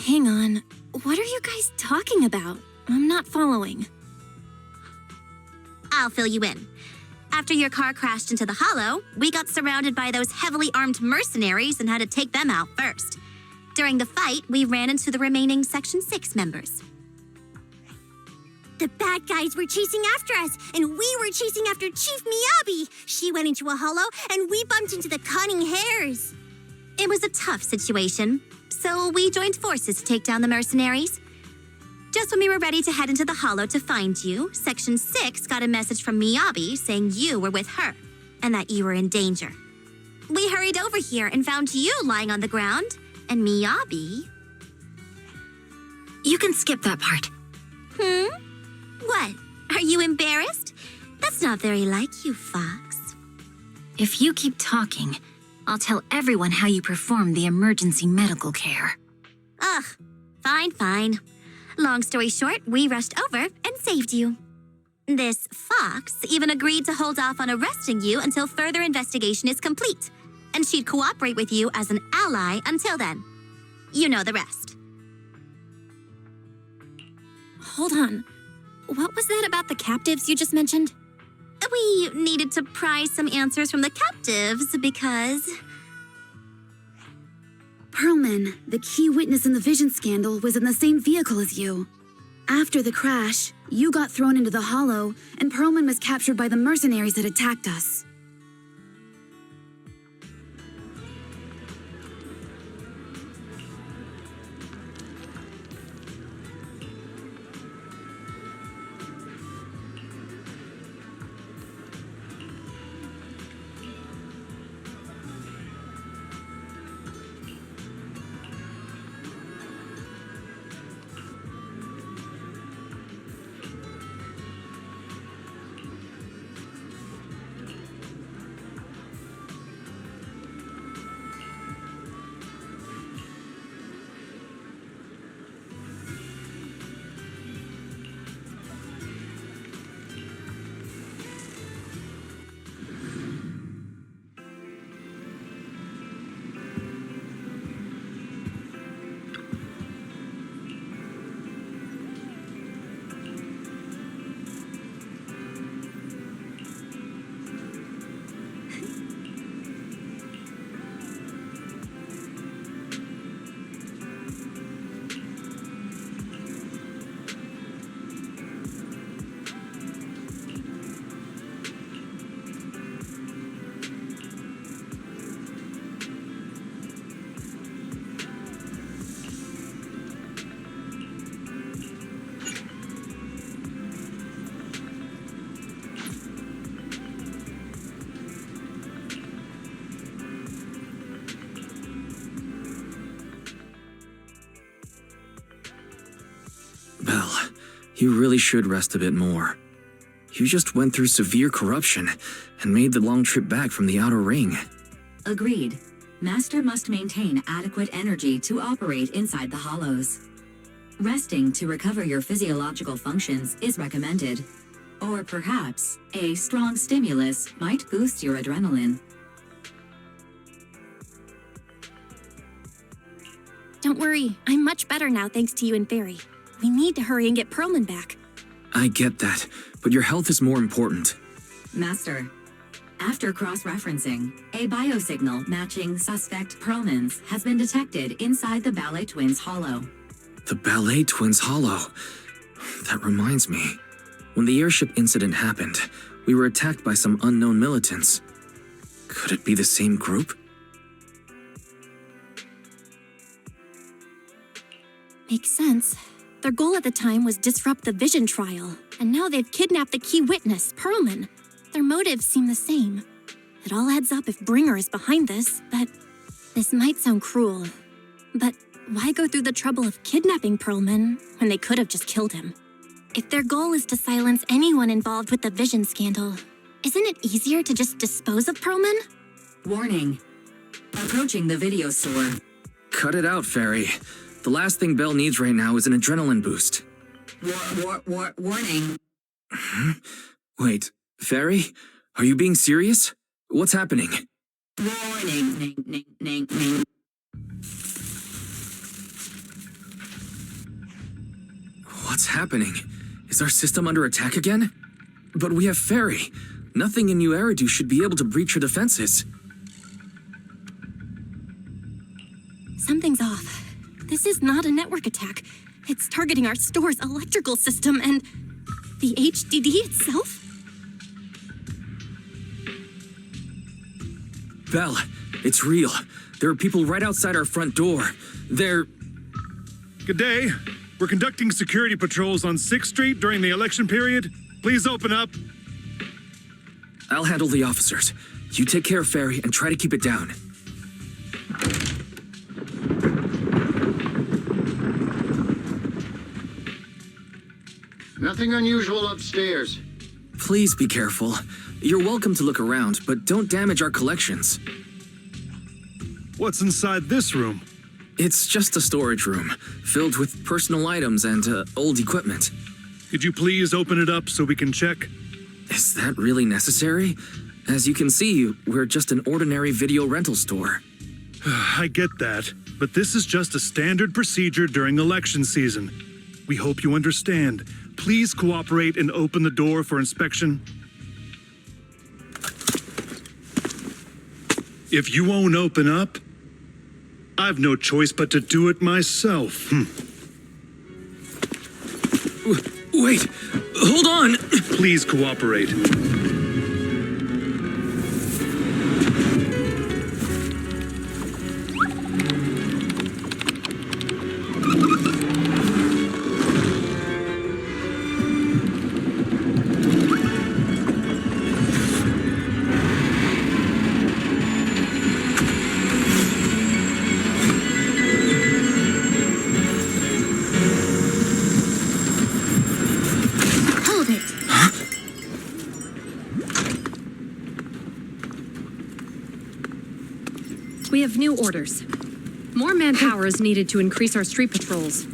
S7: Hang on. What are you guys talking about? I'm not following.
S6: I'll fill you in. After your car crashed into the hollow, we got surrounded by those heavily armed mercenaries and had to take them out first. During the fight, we ran into the remaining Section 6 members.
S11: The bad guys were chasing after us, and we were chasing after Chief Miyabi. She went into a hollow, and we bumped into the Cunning Hares.
S6: It was a tough situation, so we joined forces to take down the mercenaries. Just when we were ready to head into the hollow to find you, Section 6 got a message from Miyabi saying you were with her, and that you were in danger. We hurried over here and found you lying on the ground, and Miyabi...
S8: You can skip that part.
S6: What? Are you embarrassed? That's not very like you, Fox.
S8: If you keep talking, I'll tell everyone how you performed the emergency medical care.
S6: Ugh, fine. Long story short, we rushed over and saved you. This Fox even agreed to hold off on arresting you until further investigation is complete, and she'd cooperate with you as an ally until then. You know the rest.
S7: Hold on. What was that about the captives you just mentioned?
S6: We needed to pry some answers from the captives because...
S12: Perlman, the key witness in the Vision scandal, was in the same vehicle as you. After the crash, you got thrown into the Hollow, and Perlman was captured by the mercenaries that attacked us.
S5: Belle, you really should rest a bit more. You just went through severe corruption and made the long trip back from the Outer Ring.
S15: Agreed. Master must maintain adequate energy to operate inside the hollows. Resting to recover your physiological functions is recommended. Or perhaps, a strong stimulus might boost your adrenaline.
S7: Don't worry, I'm much better now thanks to you and Barry. We need to hurry and get Perlman back.
S5: I get that, but your health is more important.
S15: Master, after cross-referencing, a biosignal matching suspect Perlman's has been detected inside the Ballet Twins Hollow.
S5: The Ballet Twins Hollow. That reminds me. When the airship incident happened, we were attacked by some unknown militants. Could it be the same group?
S7: Makes sense. Their goal at the time was disrupt the Vision trial, and now they've kidnapped the key witness, Perlman. Their motives seem the same. It all adds up if Bringer is behind this, but this might sound cruel. But why go through the trouble of kidnapping Perlman when they could have just killed him? If their goal is to silence anyone involved with the Vision scandal, isn't it easier to just dispose of Perlman?
S15: Warning. Approaching the video store.
S5: Cut it out, Fairy. The last thing Belle needs right now is an adrenaline boost.
S15: Warning.
S5: Wait, Fairy? Are you being serious? What's happening?
S15: Warning.
S5: What's happening? Is our system under attack again? But we have Fairy. Nothing in New Eridu should be able to breach her defenses.
S7: Something's off. This is not a network attack. It's targeting our store's electrical system and the HDD itself?
S5: Belle, it's real. There are people right outside our front door. They're...
S16: Good day. We're conducting security patrols on 6th Street during the election period. Please open up.
S5: I'll handle the officers. You take care of Fairy and try to keep it down.
S17: Nothing unusual upstairs.
S5: Please be careful. You're welcome to look around, but don't damage our collections.
S16: What's inside this room?
S5: It's just a storage room, filled with personal items and old equipment.
S16: Could you please open it up so we can check?
S5: Is that really necessary? As you can see, we're just an ordinary video rental store.
S16: I get that, but this is just a standard procedure during election season. We hope you understand. Please cooperate and open the door for inspection. If you won't open up, I've no choice but to do it myself.
S5: Wait, hold on!
S16: Please cooperate.
S6: Hold it.
S18: We have new orders. More manpower is needed to increase our street patrols.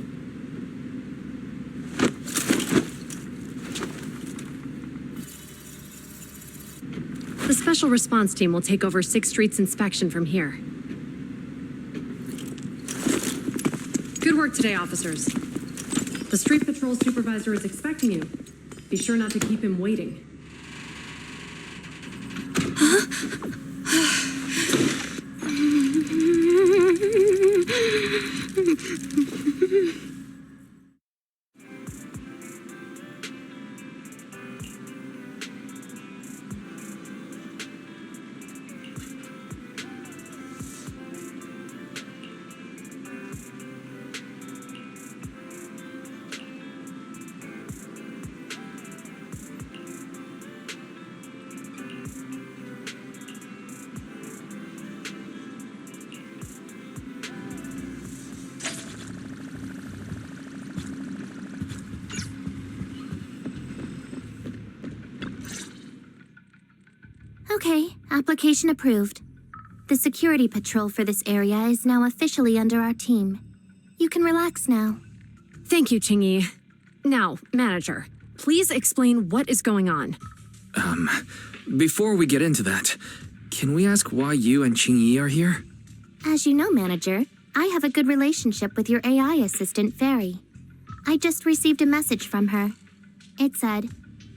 S18: The Special Response Team will take over 6th Street's inspection from here. Good work today, officers. The street patrol supervisor is expecting you. Be sure not to keep him waiting.
S6: Okay, application approved. The security patrol for this area is now officially under our team. You can relax now.
S18: Thank you, Qingyi. Now, manager, please explain what is going on.
S5: Before we get into that, can we ask why you and Qingyi are here?
S6: As you know, manager, I have a good relationship with your AI assistant, Fairy. I just received a message from her. It said,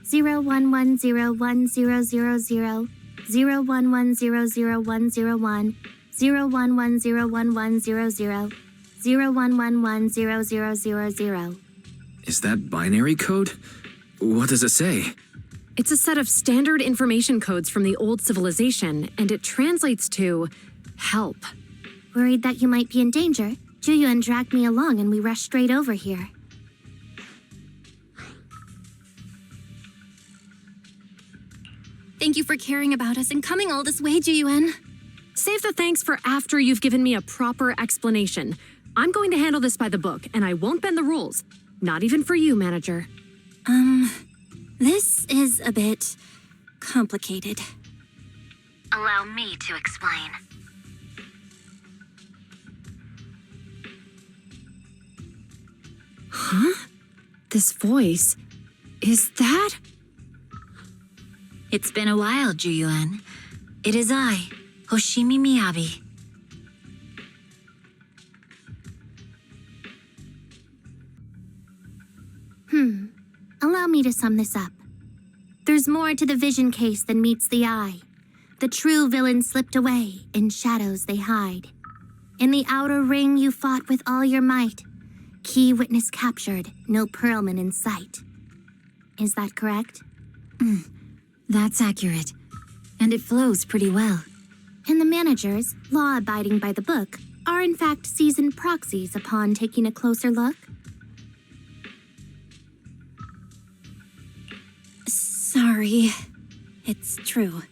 S6: 01101000, 01100101, 01101100, 01110000.
S5: Is that binary code? What does it say?
S18: It's a set of standard information codes from the old civilization, and it translates to help.
S6: Worried that you might be in danger, Juyuan dragged me along and we rushed straight over here.
S7: Thank you for caring about us and coming all this way, Juyuan.
S18: Save the thanks for after you've given me a proper explanation. I'm going to handle this by the book, and I won't bend the rules. Not even for you, manager.
S7: This is a bit complicated.
S8: Allow me to explain.
S18: Huh? This voice, is that?
S8: It's been a while, Juyuan. It is I, Hoshimi Miyabi.
S6: Allow me to sum this up. There's more to the vision case than meets the eye. The true villain slipped away, in shadows they hide. In the outer ring you fought with all your might. Key witness captured, no Pearlman in sight. Is that correct?
S8: That's accurate. And it flows pretty well.
S6: And the managers, law-abiding by the book, are in fact seasoned proxies upon taking a closer look?
S7: Sorry. It's true.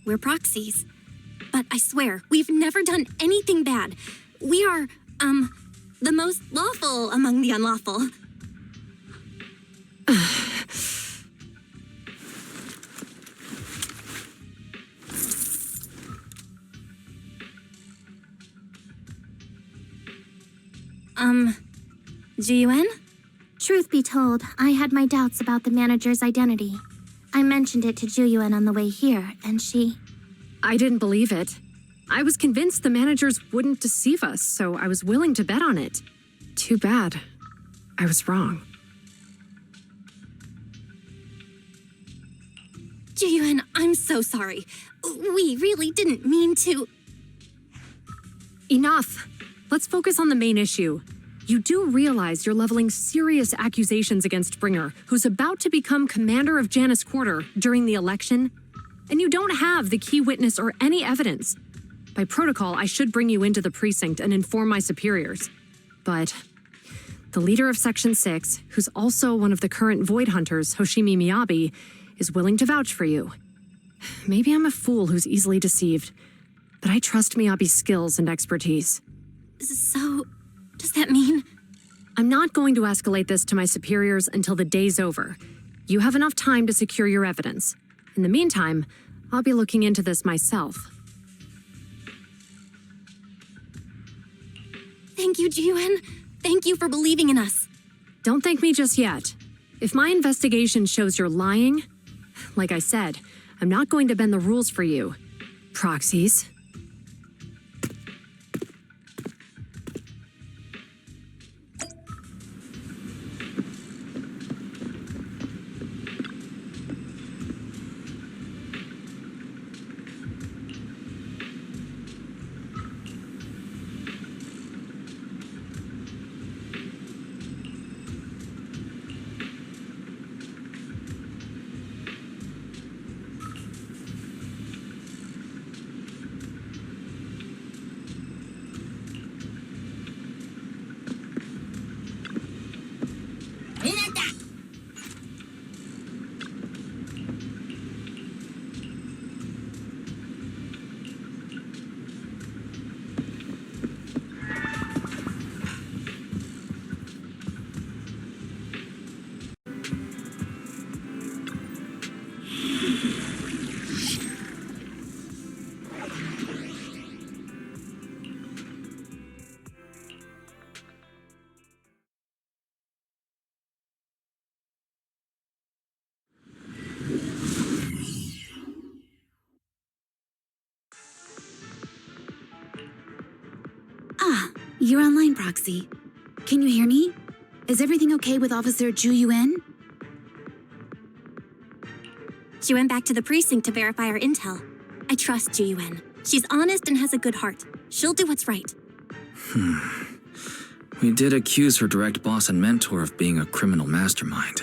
S7: We're proxies. But I swear, we've never done anything bad. We are, the most lawful among the unlawful. Jiyuan?
S6: Truth be told, I had my doubts about the manager's identity. I mentioned it to Juyuan on the way here, and she...
S18: I didn't believe it. I was convinced the managers wouldn't deceive us, so I was willing to bet on it. Too bad. I was wrong.
S7: Jiyuan, I'm so sorry. We really didn't mean to...
S18: Enough. let's focus on the main issue. You do realize you're leveling serious accusations against Bringer, who's about to become commander of Janus Quarter during the election, and you don't have the key witness or any evidence. By protocol, I should bring you into the precinct and inform my superiors. But the leader of Section 6, who's also one of the current Void Hunters, Hoshimi Miyabi, is willing to vouch for you. Maybe I'm a fool who's easily deceived, but I trust Miyabi's skills and expertise.
S7: So, does that mean?
S18: I'm not going to escalate this to my superiors until the day's over. You have enough time to secure your evidence. In the meantime, I'll be looking into this myself.
S7: Thank you, Ji-Yuan. Thank you for believing in us.
S18: Don't thank me just yet. If my investigation shows you're lying, like I said, I'm not going to bend the rules for you. Proxies.
S12: Ah, you're online, Proxy. Can you hear me? Is everything okay with Officer Ji-Yuan?
S6: She went back to the precinct to verify our intel. I trust Ji-Yuan. She's honest and has a good heart. She'll do what's right.
S5: We did accuse her direct boss and mentor of being a criminal mastermind,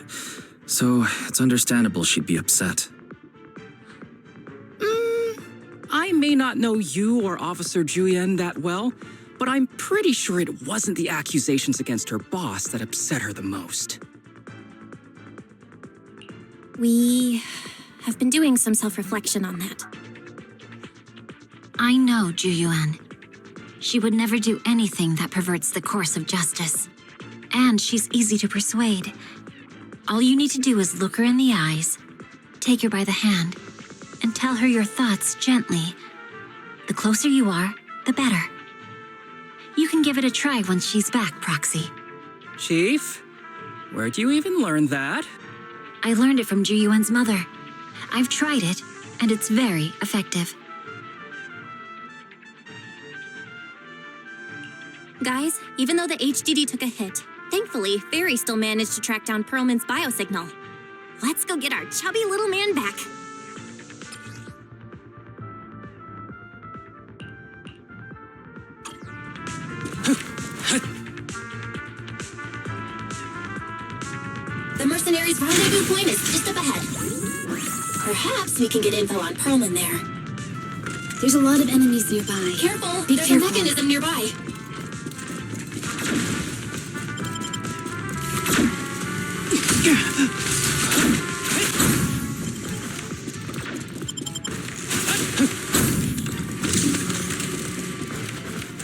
S5: so it's understandable she'd be upset.
S13: I may not know you or Officer Ji-Yuan that well, but I'm pretty sure it wasn't the accusations against her boss that upset her the most.
S6: We have been doing some self-reflection on that.
S8: I know Ji-Yuan. She would never do anything that perverts the course of justice. And she's easy to persuade. All you need to do is look her in the eyes, take her by the hand, and tell her your thoughts gently. The closer you are, the better. You can give it a try once she's back, Proxy.
S13: Chief, where'd you even learn that?
S8: I learned it from Ji-Yuan's mother. I've tried it, and it's very effective.
S6: Guys, even though the HDD took a hit, thankfully, Fairy still managed to track down Perlman's biosignal. Let's go get our chubby little man back.
S7: The mercenaries' rendezvous point is just up ahead. Perhaps we can get info on Perlman there.
S12: There's a lot of enemies nearby.
S7: Careful!
S12: Be
S7: There's
S12: careful.
S7: a mechanism nearby.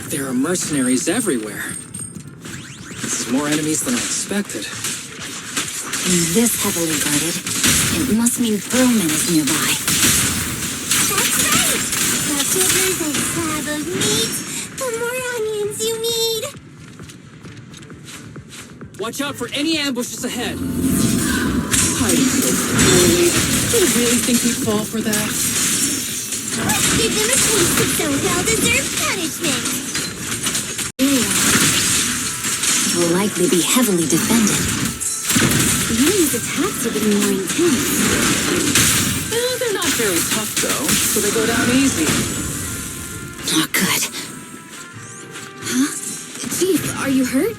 S13: There are mercenaries everywhere. This is more enemies than I expected.
S8: This heavily guarded, it must mean Perlman is nearby.
S11: That's right! The bigger the slab of meat, the more onions you need.
S13: Watch out for any ambushes ahead. Hiding so clearly. Do you really think we'd fall for that?
S11: Let's give them a taste of some well-deserved punishment.
S8: It will likely be heavily defended.
S12: The enemy's attacks are getting more intense.
S13: They're not very tough, though, so they go down easy.
S8: Not good.
S12: Huh? Are you hurt?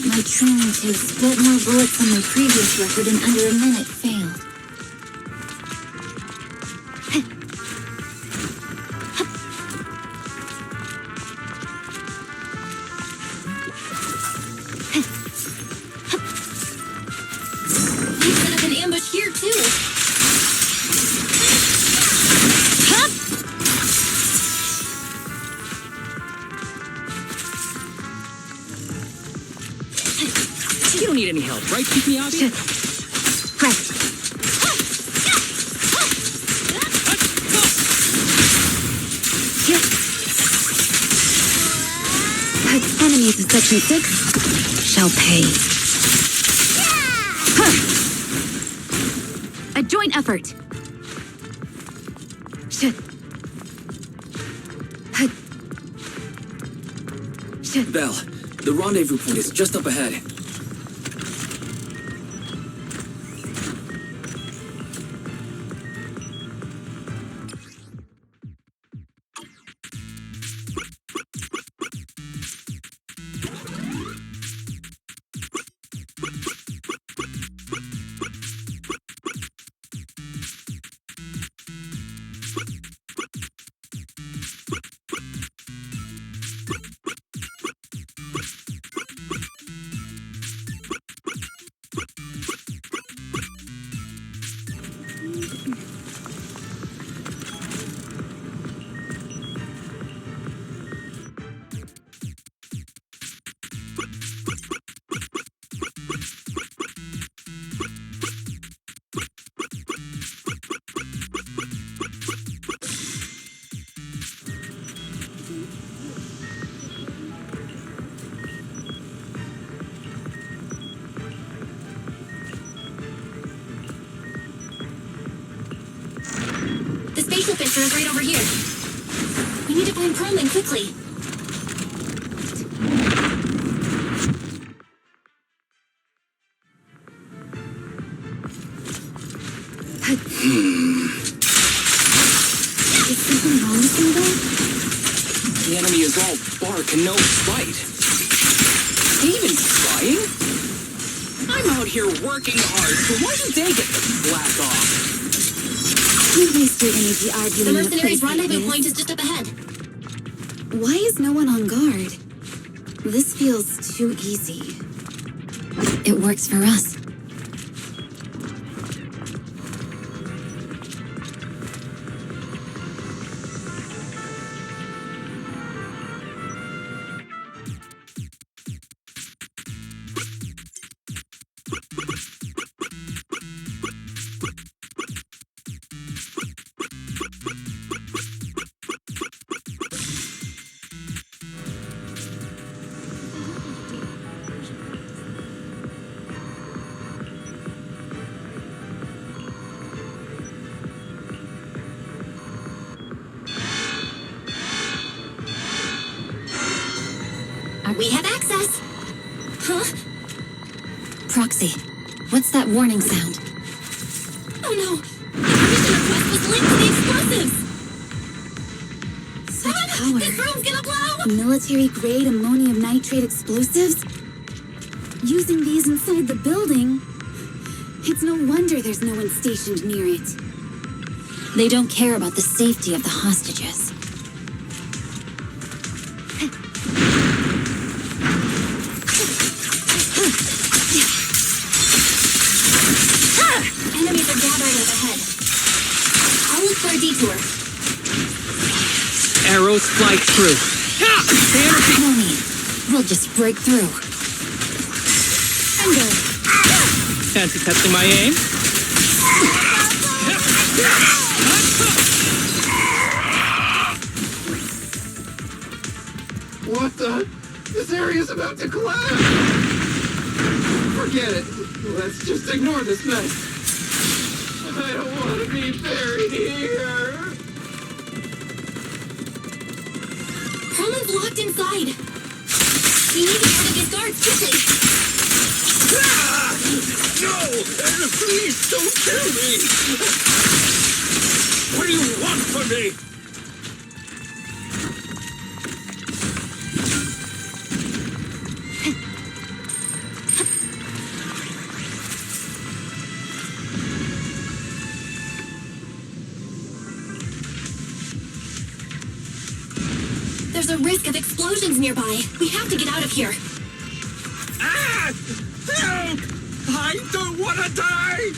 S8: My training to split more bullets than my previous record in under a minute failed.
S7: You set up an ambush here, too.
S13: You don't need any help, right, Miyabi?
S12: Enemies of Section 6 shall pay. A joint effort.
S5: Belle, the rendezvous point is just up ahead.
S7: The spatial picture is right over here. We need to find Perlman quickly.
S12: Is something wrong with him, though?
S13: The enemy is all bark and no bite. They even trying? I'm out here working hard, so why do they get the slack off?
S12: Don't waste your energy arguing.
S7: The mercenaries' rendezvous point is just up ahead.
S12: Why is no one on guard? This feels too easy.
S8: It works for us.
S7: We have access. Huh?
S8: Proxy, what's that warning sound?
S7: Oh no! The permission request was linked to the explosives!
S12: Such power.
S7: This room's gonna blow!
S12: Military-grade ammonium nitrate explosives? Using these inside the building? It's no wonder there's no one stationed near it.
S8: They don't care about the safety of the hostages.
S7: Enemies are gathering up ahead. I'll look for a detour.
S13: Arrows fly through.
S8: No need. We'll just break through.
S7: I'm good.
S13: Fancy testing my aim?
S14: What the? This area's about to collapse! Forget it. Let's just ignore this mess. I don't want to be buried here.
S7: Perlman's locked inside. We need to get rid of these guards quickly.
S4: No! Please don't kill me! What do you want from me?
S7: There's a risk of explosions nearby. We have to get out of here.
S4: Ah! Help! I don't want to die!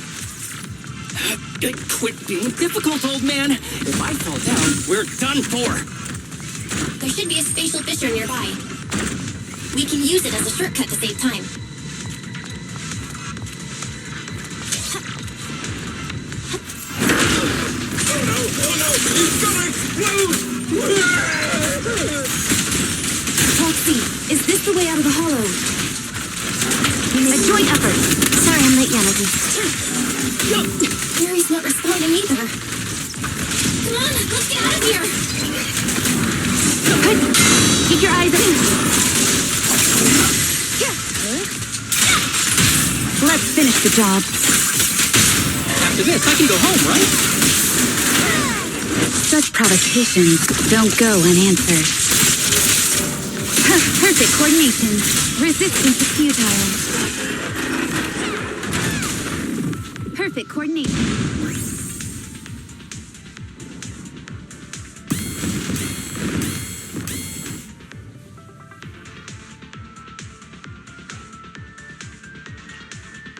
S13: Quit being difficult, old man. If I fall down, we're done for.
S7: There should be a spatial fissure nearby. We can use it as a shortcut to save time.
S4: Oh no! It's gonna explode!
S12: Proxy, is this the way out of the hollow? A joint effort. Sorry I'm late, Yanagi.
S7: Gary's not responding either. Come on, let's get out of here!
S12: Good. Keep your eyes open. Let's finish the job.
S13: After this, I can go home, right?
S12: Such provocations don't go unanswered. Perfect coordination. Resistance is futile. Perfect coordination.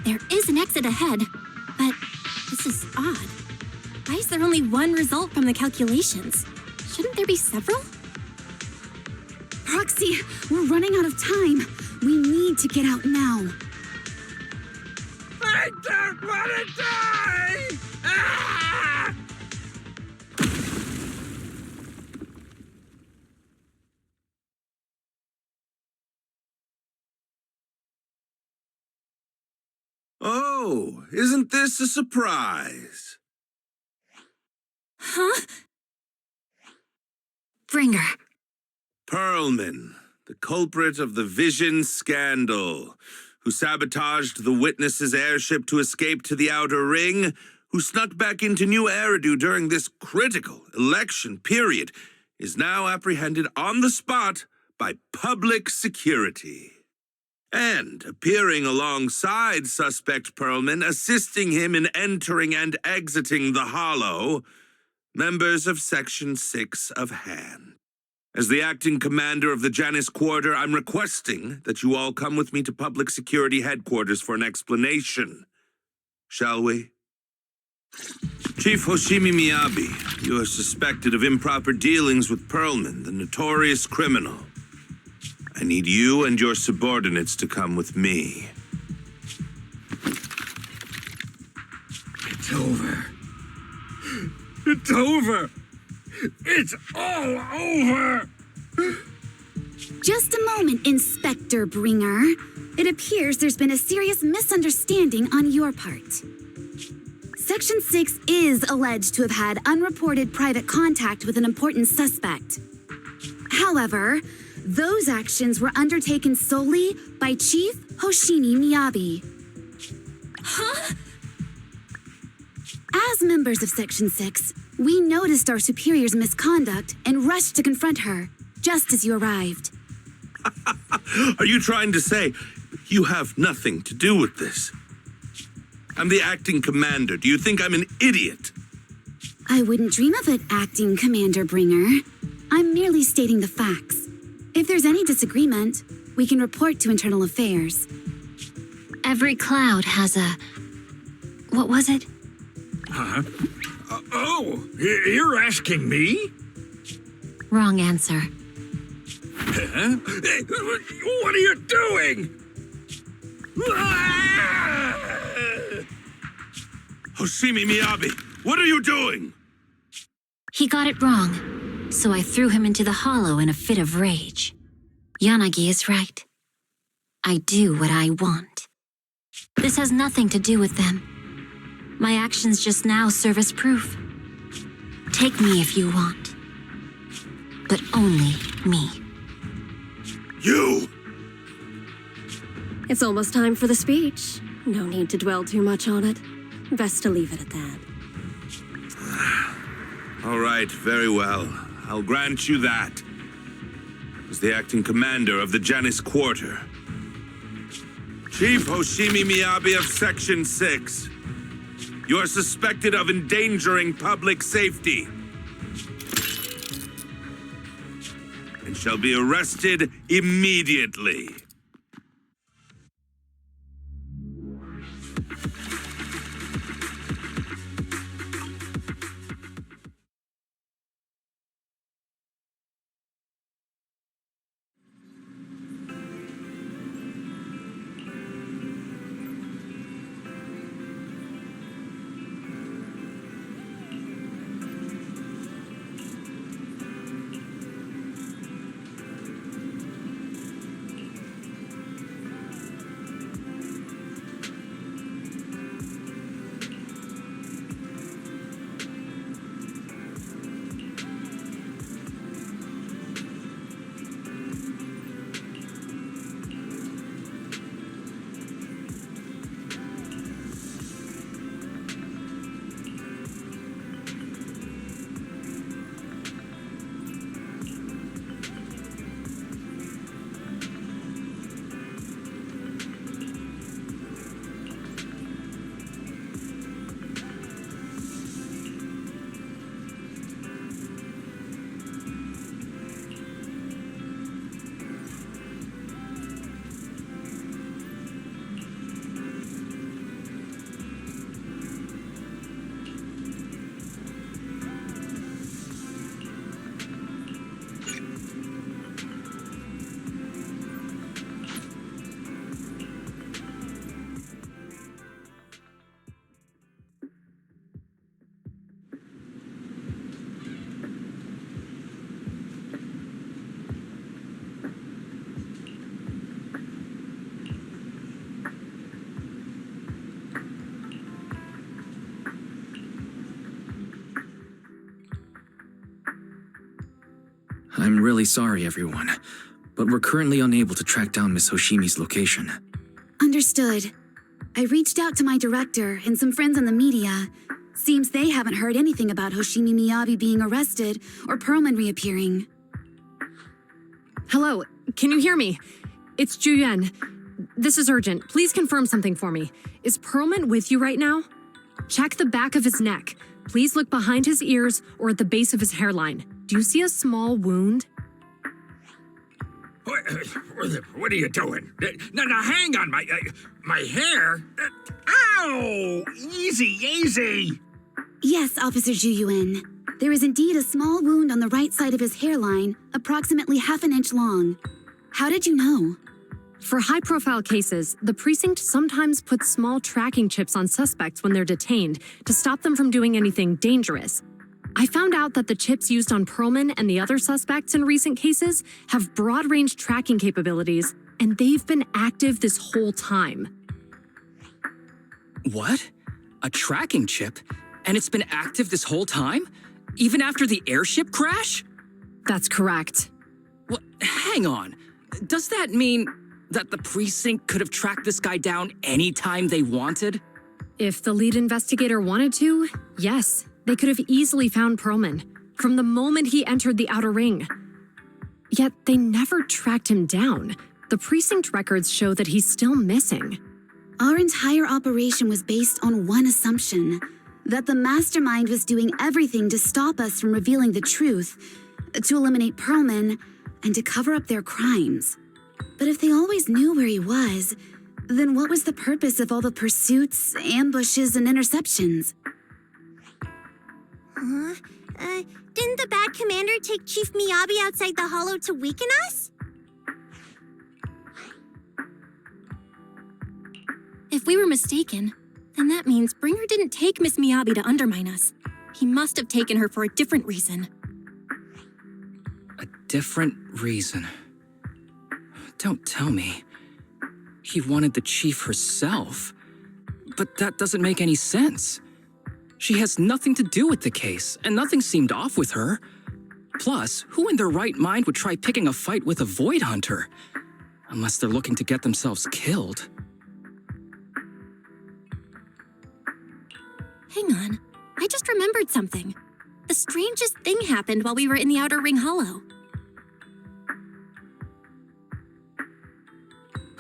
S6: There is an exit ahead, but this is odd. Why is there only one result from the calculations? Shouldn't there be several?
S12: Proxy, we're running out of time. We need to get out now.
S4: I don't want to die! Ah!
S9: Oh, isn't this a surprise?
S7: Huh? Bringer.
S9: Perlman, the culprit of the Vision scandal, who sabotaged the Witness's airship to escape to the Outer Ring, who snuck back into New Eridu during this critical election period, is now apprehended on the spot by public security. And appearing alongside suspect Perlman, assisting him in entering and exiting the Hollow, members of Section 6 of Han. As the acting commander of the Janus Quarter, I'm requesting that you all come with me to Public Security Headquarters for an explanation. Shall we? Chief Hoshimi Miyabi, you are suspected of improper dealings with Perlman, the notorious criminal. I need you and your subordinates to come with me.
S4: It's over. It's over. It's all over.
S12: Just a moment, Inspector Bringer. It appears there's been a serious misunderstanding on your part. Section 6 is alleged to have had unreported private contact with an important suspect. However, those actions were undertaken solely by Chief Hoshimi Miyabi.
S7: Huh?
S12: As members of Section 6, we noticed our superior's misconduct and rushed to confront her, just as you arrived.
S9: Are you trying to say you have nothing to do with this? I'm the acting commander. Do you think I'm an idiot?
S12: I wouldn't dream of it, Acting Commander Bringer. I'm merely stating the facts. If there's any disagreement, we can report to Internal Affairs.
S8: Every cloud has a... What was it?
S4: Huh? You're asking me?
S8: Wrong answer.
S4: Huh? What are you doing?
S9: Hoshimi Miyabi, what are you doing?
S8: He got it wrong, so I threw him into the hollow in a fit of rage. Yanagi is right. I do what I want. This has nothing to do with them. My actions just now serve as proof. Take me if you want. But only me.
S9: You!
S10: It's almost time for the speech. No need to dwell too much on it. Best to leave it at that.
S9: All right, very well. I'll grant you that. As the acting commander of the Janus Quarter. Chief Hoshimi Miyabi of Section 6. You are suspected of endangering public safety. And shall be arrested immediately.
S5: I'm really sorry, everyone, but we're currently unable to track down Miss Hoshimi's location.
S12: Understood. I reached out to my director and some friends in the media. Seems they haven't heard anything about Hoshimi Miyabi being arrested or Perlman reappearing.
S18: Hello, can you hear me? It's Juyuan. This is urgent. Please confirm something for me. Is Perlman with you right now? Check the back of his neck. Please look behind his ears or at the base of his hairline. Do you see a small wound?
S4: What are you doing? Now hang on, my hair? Ow! Easy!
S12: Yes, Officer Juyuan. There is indeed a small wound on the right side of his hairline, approximately half an inch long. How did you know?
S18: For high-profile cases, the precinct sometimes puts small tracking chips on suspects when they're detained to stop them from doing anything dangerous. I found out that the chips used on Perlman and the other suspects in recent cases have broad-range tracking capabilities, and they've been active this whole time.
S13: What? A tracking chip? And it's been active this whole time? Even after the airship crash?
S18: That's correct.
S13: What? Hang on. Does that mean that the precinct could have tracked this guy down anytime they wanted?
S18: If the lead investigator wanted to, yes. They could have easily found Perlman from the moment he entered the outer ring. Yet they never tracked him down. The precinct records show that he's still missing.
S12: Our entire operation was based on one assumption, that the mastermind was doing everything to stop us from revealing the truth, to eliminate Perlman, and to cover up their crimes. But if they always knew where he was, then what was the purpose of all the pursuits, ambushes, and interceptions?
S11: Didn't the bad commander take Chief Miyabi outside the hollow to weaken us?
S7: If we were mistaken, then that means Bringer didn't take Miss Miyabi to undermine us. He must have taken her for a different reason.
S13: A different reason? Don't tell me. He wanted the chief herself. But that doesn't make any sense. She has nothing to do with the case, and nothing seemed off with her. Plus, who in their right mind would try picking a fight with a Void Hunter? Unless they're looking to get themselves killed.
S7: Hang on, I just remembered something. The strangest thing happened while we were in the Outer Ring Hollow.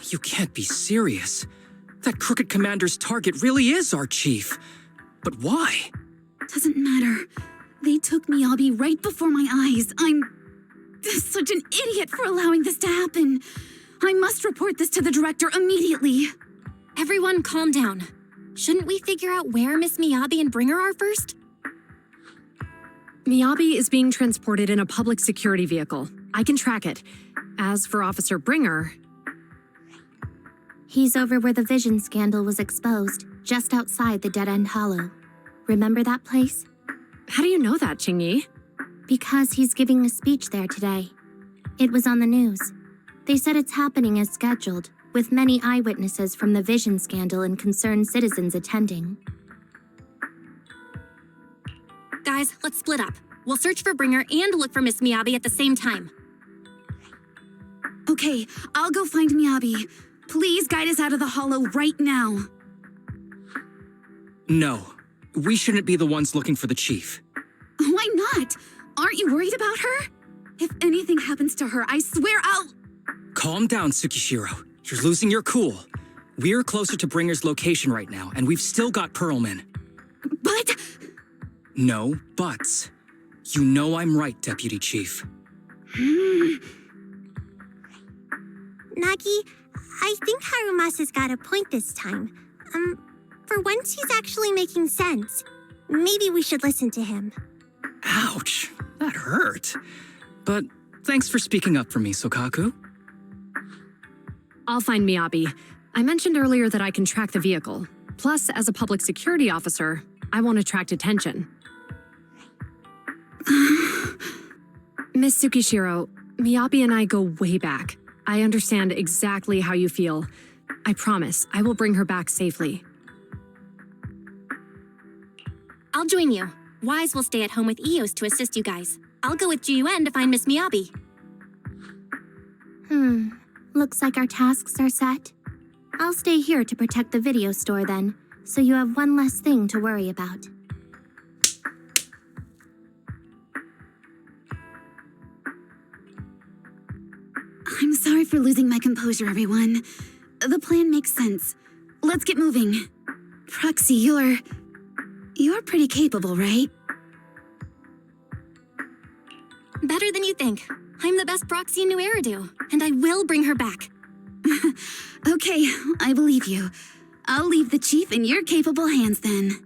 S13: You can't be serious. That crooked commander's target really is our chief. But why?
S12: Doesn't matter. They took Miyabi right before my eyes. I'm Such an idiot for allowing this to happen. I must report this to the director immediately.
S7: Everyone calm down. Shouldn't we figure out where Miss Miyabi and Bringer are first?
S18: Miyabi is being transported in a public security vehicle. I can track it. As for Officer Bringer...
S6: He's over where the vision scandal was exposed, just outside the Dead End Hollow. Remember that place?
S18: How do you know that, Qingyi?
S6: Because he's giving a speech there today. It was on the news. They said it's happening as scheduled, with many eyewitnesses from the vision scandal and concerned citizens attending.
S7: Guys, let's split up. We'll search for Bringer and look for Miss Miyabi at the same time.
S12: Okay, I'll go find Miyabi. Please guide us out of the hollow right now.
S13: No, we shouldn't be the ones looking for the chief.
S12: Why not? Aren't you worried about her? If anything happens to her, I swear I'll...
S13: Calm down, Tsukishiro. You're losing your cool. We're closer to Bringer's location right now, and we've still got Pearlman.
S12: But...
S13: No buts. You know I'm right, Deputy Chief.
S11: Nagi, I think Harumasa's got a point this time. For once he's actually making sense. Maybe we should listen to him.
S13: Ouch, that hurt. But thanks for speaking up for me, Sokaku.
S18: I'll find Miyabi. I mentioned earlier that I can track the vehicle. Plus, as a public security officer, I won't attract attention. Miss Tsukishiro, Miyabi and I go way back. I understand exactly how you feel. I promise, I will bring her back safely.
S7: I'll join you. Wise will stay at home with Eos to assist you guys. I'll go with GUN to find Miss Miyabi.
S6: Looks like our tasks are set. I'll stay here to protect the video store then, so you have one less thing to worry about.
S12: I'm sorry for losing my composure, everyone. The plan makes sense. Let's get moving. Proxy, you're pretty capable, right?
S7: Better than you think. I'm the best proxy in New Eridu, and I will bring her back.
S12: Okay, I believe you. I'll leave the chief in your capable hands then.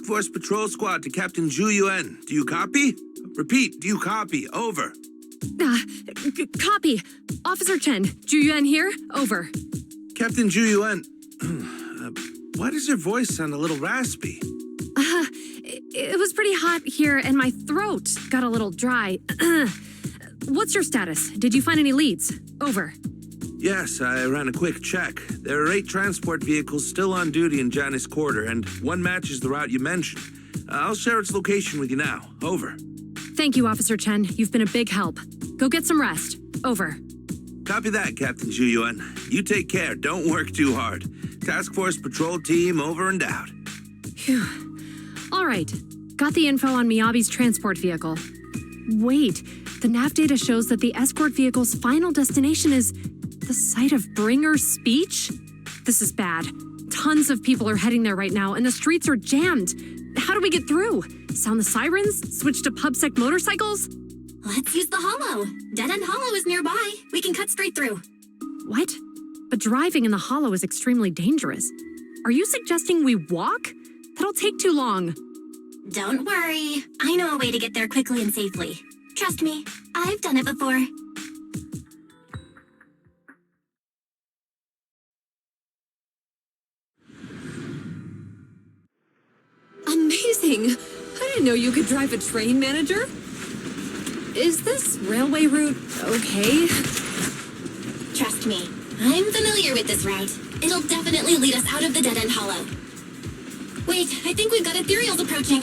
S9: Force Patrol Squad to Captain Zhu Yuan. Do you copy? Repeat, do you copy? Over.
S18: Copy. Officer Chen, Zhu Yuan here. Over.
S9: Captain Zhu Yuan, why does your voice sound a little raspy?
S18: It was pretty hot here, and my throat got a little dry. What's your status? Did you find any leads? Over.
S9: Yes, I ran a quick check. There are 8 transport vehicles still on duty in Janus Quarter, and one matches the route you mentioned. I'll share its location with you now. Over.
S18: Thank you, Officer Chen. You've been a big help. Go get some rest. Over.
S9: Copy that, Captain Zhu Yuan. You take care. Don't work too hard. Task Force Patrol Team over and out.
S18: Phew. All right. Got the info on Miyabi's transport vehicle. Wait, the nav data shows that the escort vehicle's final destination is the site of Bringer's speech? This is bad. Tons of people are heading there right now, and the streets are jammed. How do we get through? Sound the sirens? Switch to PubSec motorcycles?
S7: Let's use the hollow. Dead End Hollow is nearby. We can cut straight through.
S18: What? But driving in the hollow is extremely dangerous. Are you suggesting we walk? That'll take too long.
S7: Don't worry. I know a way to get there quickly and safely. Trust me, I've done it before.
S18: Amazing! I didn't know you could drive a train, manager. Is this railway route okay?
S7: Trust me, I'm familiar with this route. It'll definitely lead us out of the Dead End Hollow. Wait, I think we've got ethereals approaching.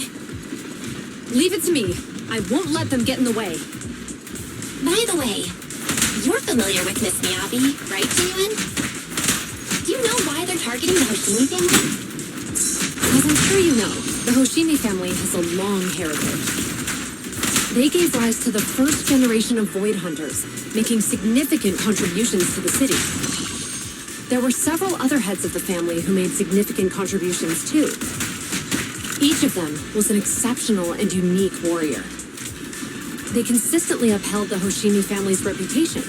S18: Leave it to me. I won't let them get in the way.
S7: By the way, you're familiar with Miss Miyabi, right, Yuan? Do you know why they're targeting the Hoshimi family?
S18: As I'm sure you know, the Hoshimi family has a long heritage. They gave rise to the first generation of Void Hunters, making significant contributions to the city. There were several other heads of the family who made significant contributions too. Each of them was an exceptional and unique warrior. They consistently upheld the Hoshimi family's reputation.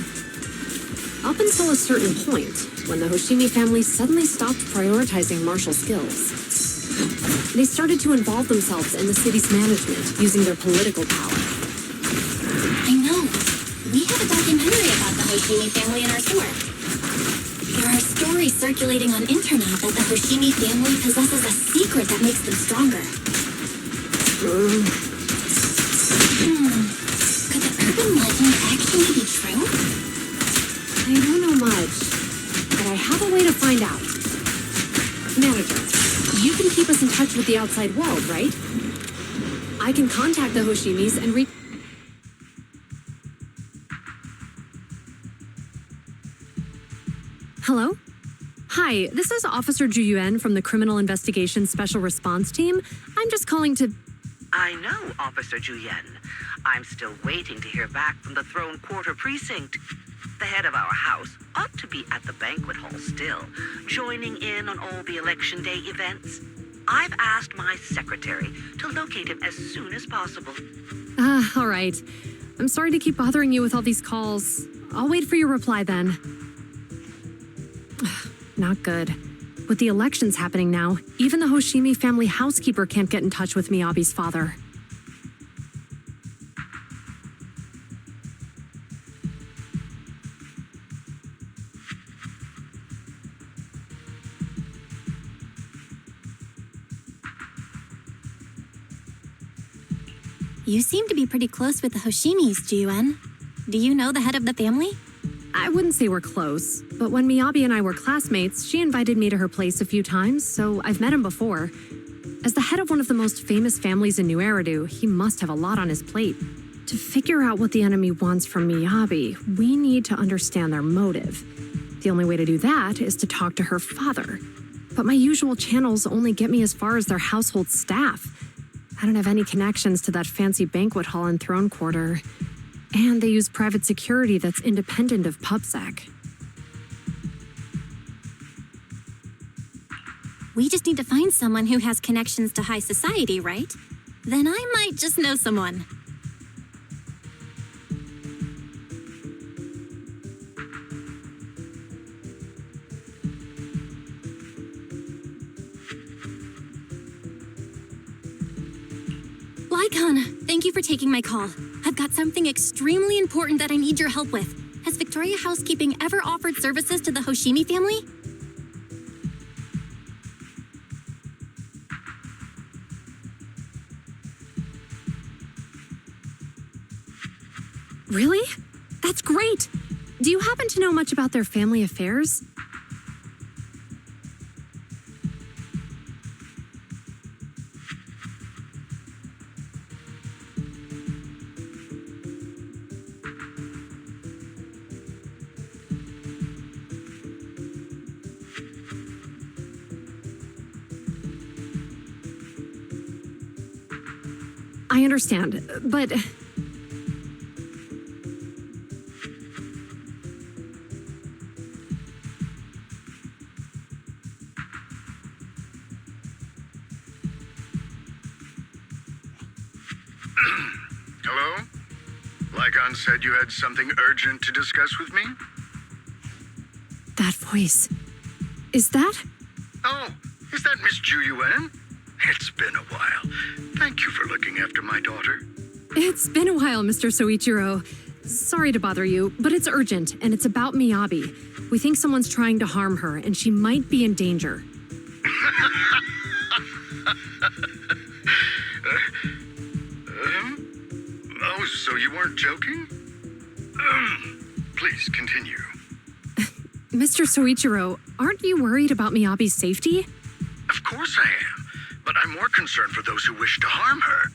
S18: Up until a certain point, when the Hoshimi family suddenly stopped prioritizing martial skills. They started to involve themselves in the city's management using their political power.
S7: I know. We have a documentary about the Hoshimi family in our store. There are stories circulating on internet that the Hoshimi family possesses a secret that makes them stronger. Could the urban legend actually be true?
S18: I don't know much, but I have a way to find out. Manager, you can keep us in touch with the outside world, right? I can contact the Hoshimis and reach... Hello? Hi, this is Officer Zhu Yuan from the Criminal Investigation Special Response Team. I'm just calling to...
S2: I know, Officer Zhu Yuan. I'm still waiting to hear back from the Throne Quarter Precinct. The head of our house ought to be at the banquet hall still, joining in on all the Election Day events. I've asked my secretary to locate him as soon as possible.
S18: All right. I'm sorry to keep bothering you with all these calls. I'll wait for your reply then. Not good. With the elections happening now, even the Hoshimi family housekeeper can't get in touch with Miyabi's father.
S7: You seem to be pretty close with the Hoshimis, Jiwen. Do you know the head of the family?
S18: I wouldn't say we're close, but when Miyabi and I were classmates, she invited me to her place a few times, so I've met him before. As the head of one of the most famous families in New Eridu, he must have a lot on his plate. To figure out what the enemy wants from Miyabi, we need to understand their motive. The only way to do that is to talk to her father. But my usual channels only get me as far as their household staff. I don't have any connections to that fancy banquet hall in Throne Quarter. And they use private security that's independent of PubSec.
S7: We just need to find someone who has connections to high society, right? Then I might just know someone. Lycon, thank you for taking my call. I've got something extremely important that I need your help with. Has Victoria Housekeeping ever offered services to the Hoshimi family?
S18: Really? That's great! Do you happen to know much about their family affairs? I understand, but...
S19: Hello? Lycon said you had something urgent to discuss with me?
S18: That voice... Is that...
S19: Oh, is that Miss Ju Yuan? It's been a while. Thank you for looking after my daughter.
S18: It's been a while, Mr. Soichiro. Sorry to bother you, but it's urgent, and it's about Miyabi. We think someone's trying to harm her, and she might be in danger.
S19: Oh, so you weren't joking? Please continue.
S18: Mr. Soichiro, aren't you worried about Miyabi's safety?
S19: Of course I am, but I'm more concerned for those who wish to harm her.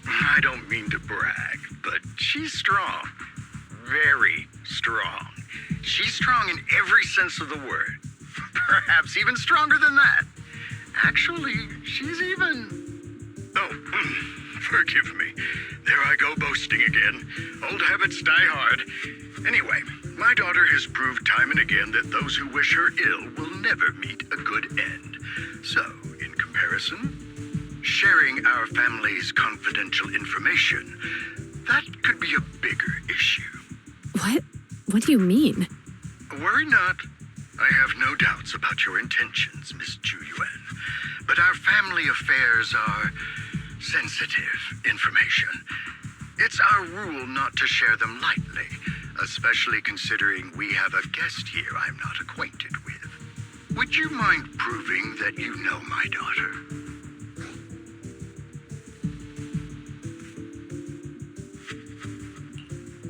S19: I don't mean to brag, but she's strong. Very strong. She's strong in every sense of the word. Perhaps even stronger than that. Actually, she's even... Oh, forgive me. There I go boasting again. Old habits die hard. Anyway, my daughter has proved time and again that those who wish her ill will never meet a good end. So, in comparison, sharing our family's confidential information, that could be a bigger issue.
S18: What? What do you mean?
S19: Worry not. I have no doubts about your intentions, Miss Ju Yuan. But our family affairs are sensitive information. It's our rule not to share them lightly, especially considering we have a guest here I'm not acquainted with. Would you mind proving that you know my daughter?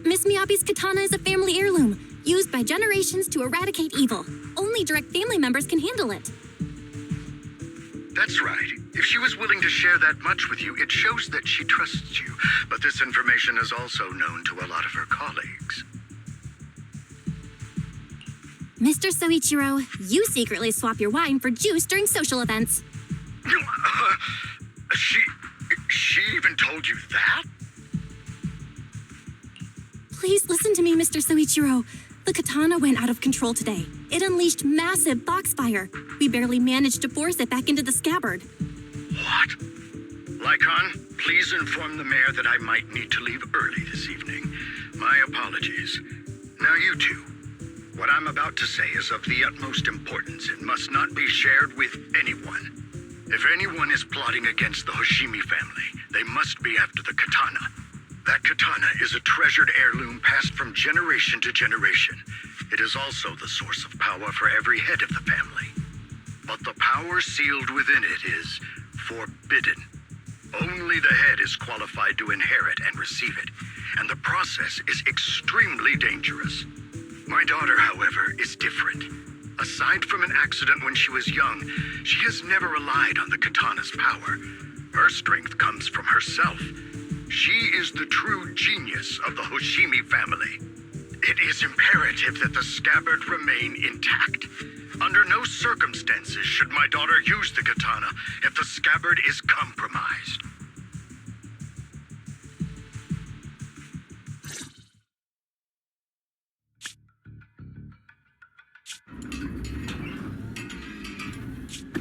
S7: Miss Miyabi's katana is a family heirloom, used by generations to eradicate evil. Only direct family members can handle it.
S19: That's right. If she was willing to share that much with you, it shows that she trusts you. But this information is also known to a lot of her colleagues.
S7: Mr. Soichiro, you secretly swap your wine for juice during social events.
S19: She even told you that?
S7: Please listen to me, Mr. Soichiro. The katana went out of control today. It unleashed massive foxfire. We barely managed to force it back into the scabbard.
S19: What? Lycon, please inform the mayor that I might need to leave early this evening. My apologies. Now you two. What I'm about to say is of the utmost importance and must not be shared with anyone. If anyone is plotting against the Hoshimi family, they must be after the katana. That katana is a treasured heirloom passed from generation to generation. It is also the source of power for every head of the family. But the power sealed within it is forbidden. Only the head is qualified to inherit and receive it, and the process is extremely dangerous. My daughter, however, is different. Aside from an accident when she was young, she has never relied on the katana's power. Her strength comes from herself. She is the true genius of the Hoshimi family. It is imperative that the scabbard remain intact. Under no circumstances should my daughter use the katana if the scabbard is compromised.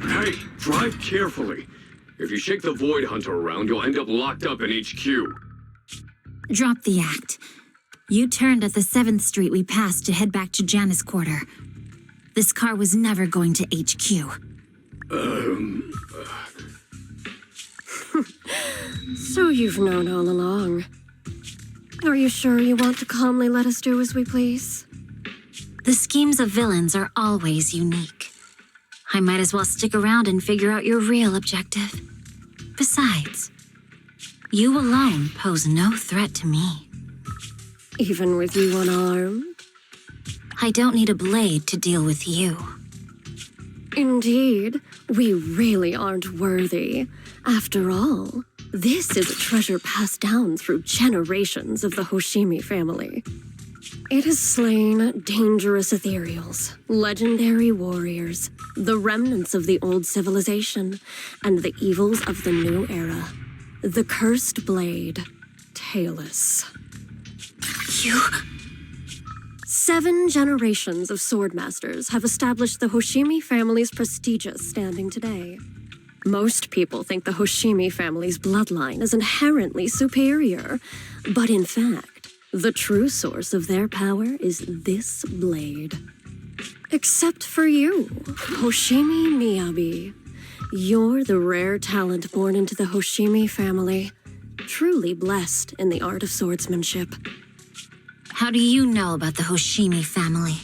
S20: Hey, drive carefully. If you shake the Void Hunter around, you'll end up locked up in HQ.
S8: Drop the act. You turned at the 7th Street we passed to head back to Janus Quarter. This car was never going to HQ.
S10: So you've known all along. Are you sure you want to calmly let us do as we please?
S8: The schemes of villains are always unique. I might as well stick around and figure out your real objective. Besides, you alone pose no threat to me.
S10: Even with you unarmed?
S8: I don't need a blade to deal with you.
S10: Indeed, we really aren't worthy. After all, this is a treasure passed down through generations of the Hoshimi family. It has slain dangerous ethereals, legendary warriors, the remnants of the old civilization, and the evils of the new era. The cursed blade, Tailless.
S8: You...
S10: 7 generations of swordmasters have established the Hoshimi family's prestigious standing today. Most people think the Hoshimi family's bloodline is inherently superior, but in fact, the true source of their power is this blade. Except for you, Hoshimi Miyabi. You're the rare talent born into the Hoshimi family, truly blessed in the art of swordsmanship.
S8: How do you know about the Hoshimi family?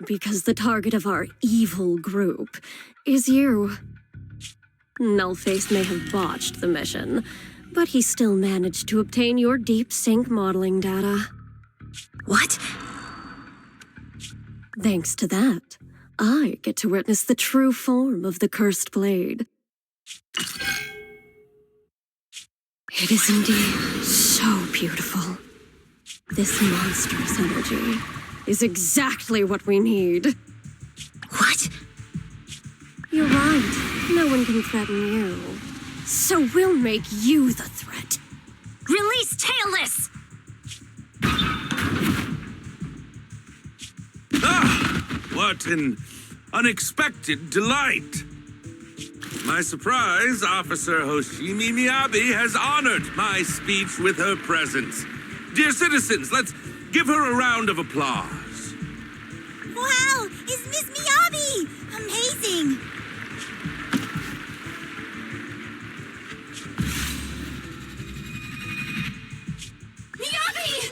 S10: Because the target of our evil group is you. Nullface may have botched the mission, but he still managed to obtain your deep sync modeling data.
S8: What?
S10: Thanks to that, I get to witness the true form of the cursed blade. It is indeed so beautiful. This monstrous energy is exactly what we need.
S8: What?
S10: You're right. No one can threaten you. So we'll make you the threat.
S8: Release Tailless!
S9: Ah! What an unexpected delight! My surprise, Officer Hoshimi Miyabi has honored my speech with her presence. Dear citizens, let's give her a round of applause.
S6: Wow! It's Miss Miyabi! Amazing!
S7: Miyabi!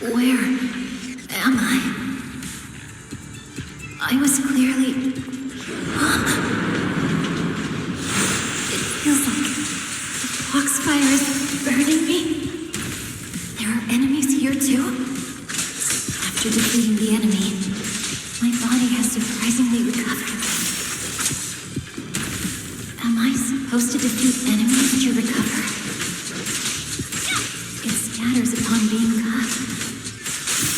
S8: Where am I? I was clearly... It feels like the foxfire is burning me. There are enemies here too? After defeating the enemy, my body has surprisingly recovered. Am I supposed to defeat enemies to recover? It scatters upon being cut.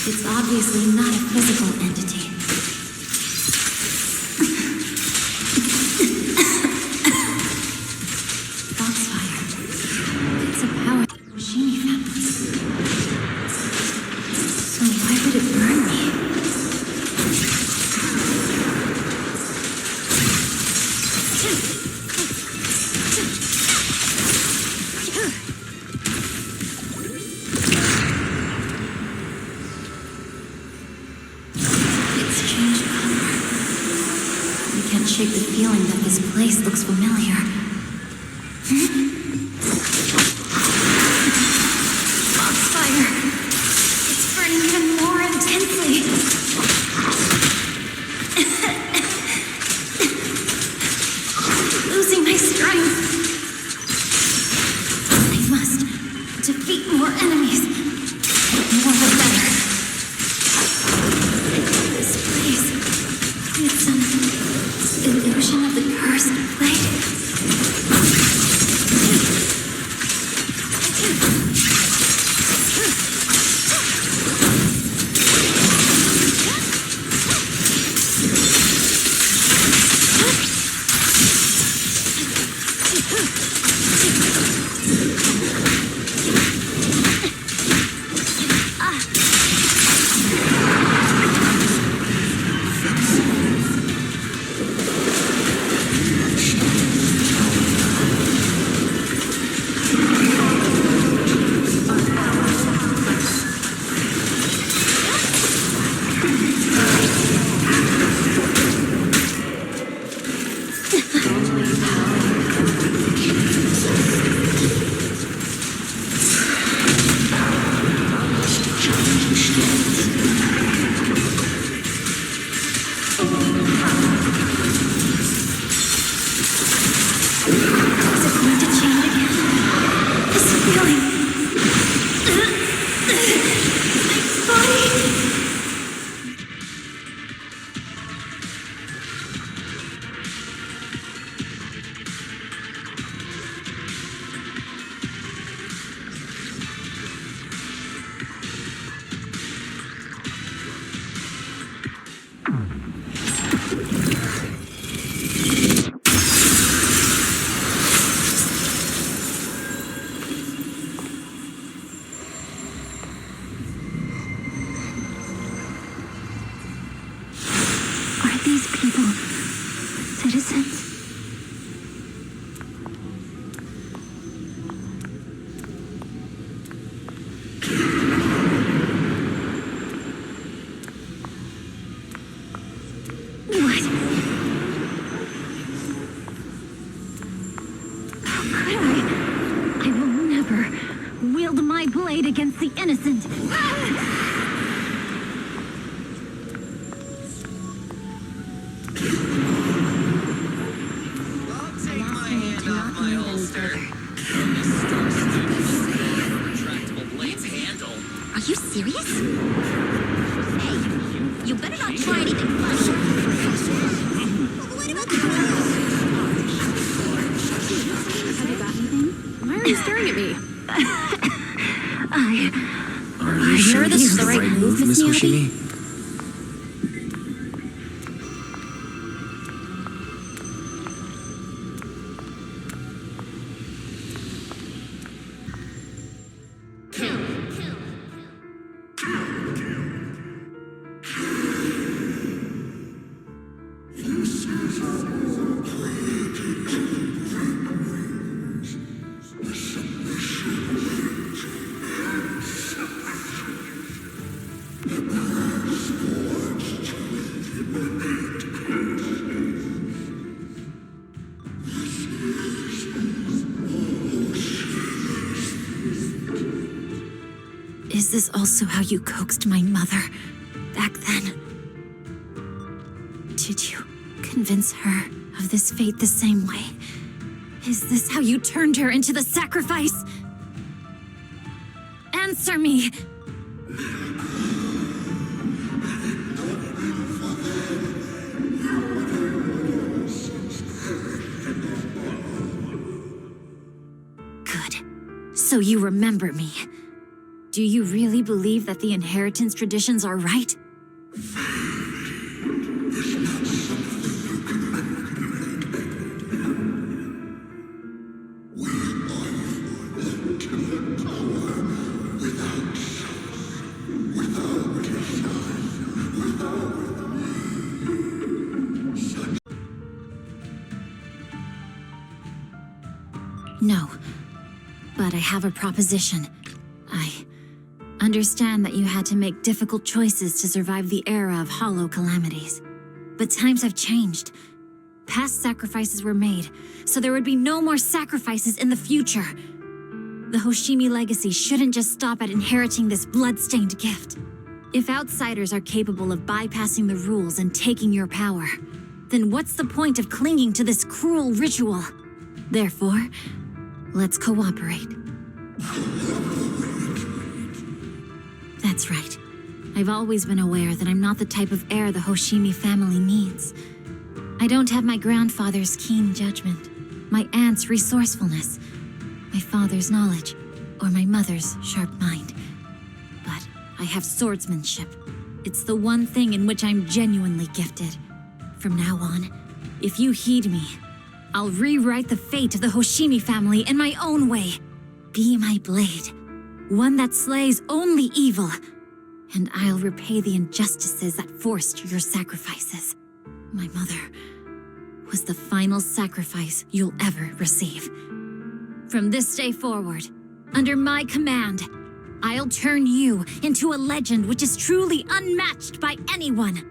S8: It's obviously not a physical entity. Foxfire. It's a power of the Hoshimi family. So why would it burn me? Shake the feeling that this place looks familiar. Foxfire! It's burning even more intensely. Losing my strength. I must defeat more enemies. More the better. This place, it's illusion of the cursed blade.
S11: feeling. My body. Are these people citizens? What? How could I? I will never wield my blade against the innocent.
S6: Are you serious? Hey, you better not try anything funny. What about the
S18: Have you got anything? Why are you staring at me?
S5: Are you sure this is the right move, Miss Hoshimi?
S7: Is this also how you coaxed my mother back then? Did you convince her of this fate the same way? Is this how you turned her into the sacrifice? Answer me! Good. So you remember me. Do you really believe that the inheritance traditions are right? No, but I have a proposition. I understand that you had to make difficult choices to survive the era of hollow calamities. But times have changed. Past sacrifices were made, so there would be no more sacrifices in the future. The Hoshimi legacy shouldn't just stop at inheriting this blood-stained gift. If outsiders are capable of bypassing the rules and taking your power, then what's the point of clinging to this cruel ritual? Therefore, let's cooperate. That's right. I've always been aware that I'm not the type of heir the Hoshimi family needs. I don't have my grandfather's keen judgment, my aunt's resourcefulness, my father's knowledge, or my mother's sharp mind. But I have swordsmanship. It's the one thing in which I'm genuinely gifted. From now on, if you heed me, I'll rewrite the fate of the Hoshimi family in my own way. Be my blade, one that slays only evil, and I'll repay the injustices that forced your sacrifices. My mother was the final sacrifice you'll ever receive. From this day forward, under my command, I'll turn you into a legend which is truly unmatched by anyone.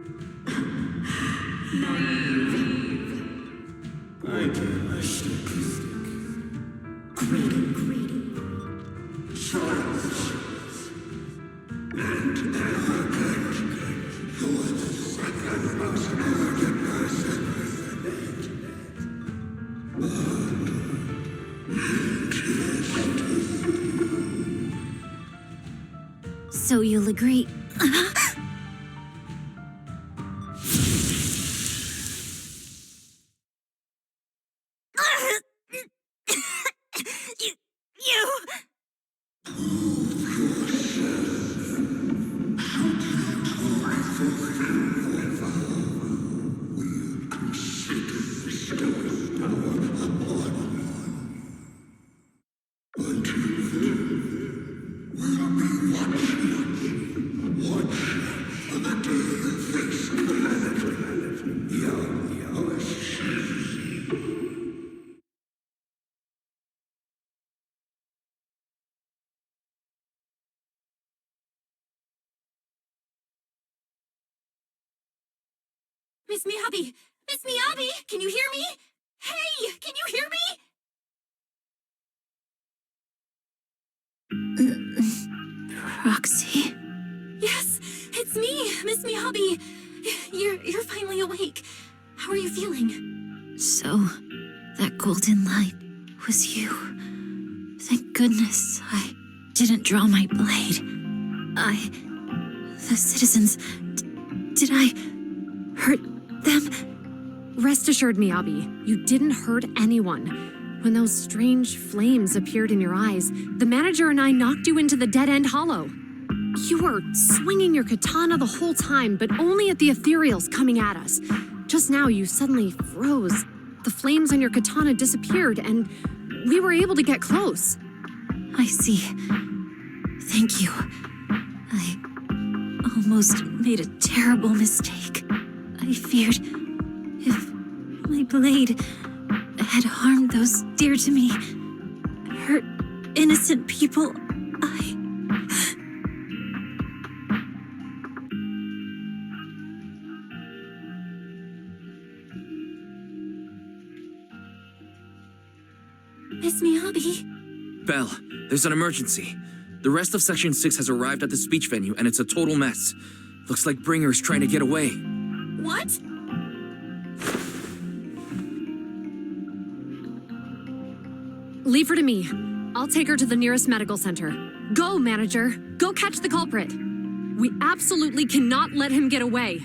S8: So you'll agree.
S7: Miss Miyabi! Miss Miyabi! Can you hear me? Hey! Can you hear me?
S8: Proxy?
S7: Yes, it's me, Miss Miyabi. You're finally awake. How are you feeling?
S8: So, that golden light was you. Thank goodness I didn't draw my blade. The citizens... Did I hurt them?
S18: Rest assured, Miyabi, you didn't hurt anyone. When those strange flames appeared in your eyes, the manager and I knocked you into the dead-end hollow. You were swinging your katana the whole time, but only at the ethereals coming at us. Just now, you suddenly froze. The flames on your katana disappeared, and we were able to get close.
S8: I see. Thank you. I almost made a terrible mistake. I feared if my blade had harmed those dear to me, hurt innocent people,
S7: Miss Miyabi?
S5: Belle, there's an emergency. The rest of Section 6 has arrived at the speech venue, and it's a total mess. Looks like Bringer's trying to get away.
S7: What?
S18: Leave her to me. I'll take her to the nearest medical center. Go, manager. Go catch the culprit. We absolutely cannot let him get away.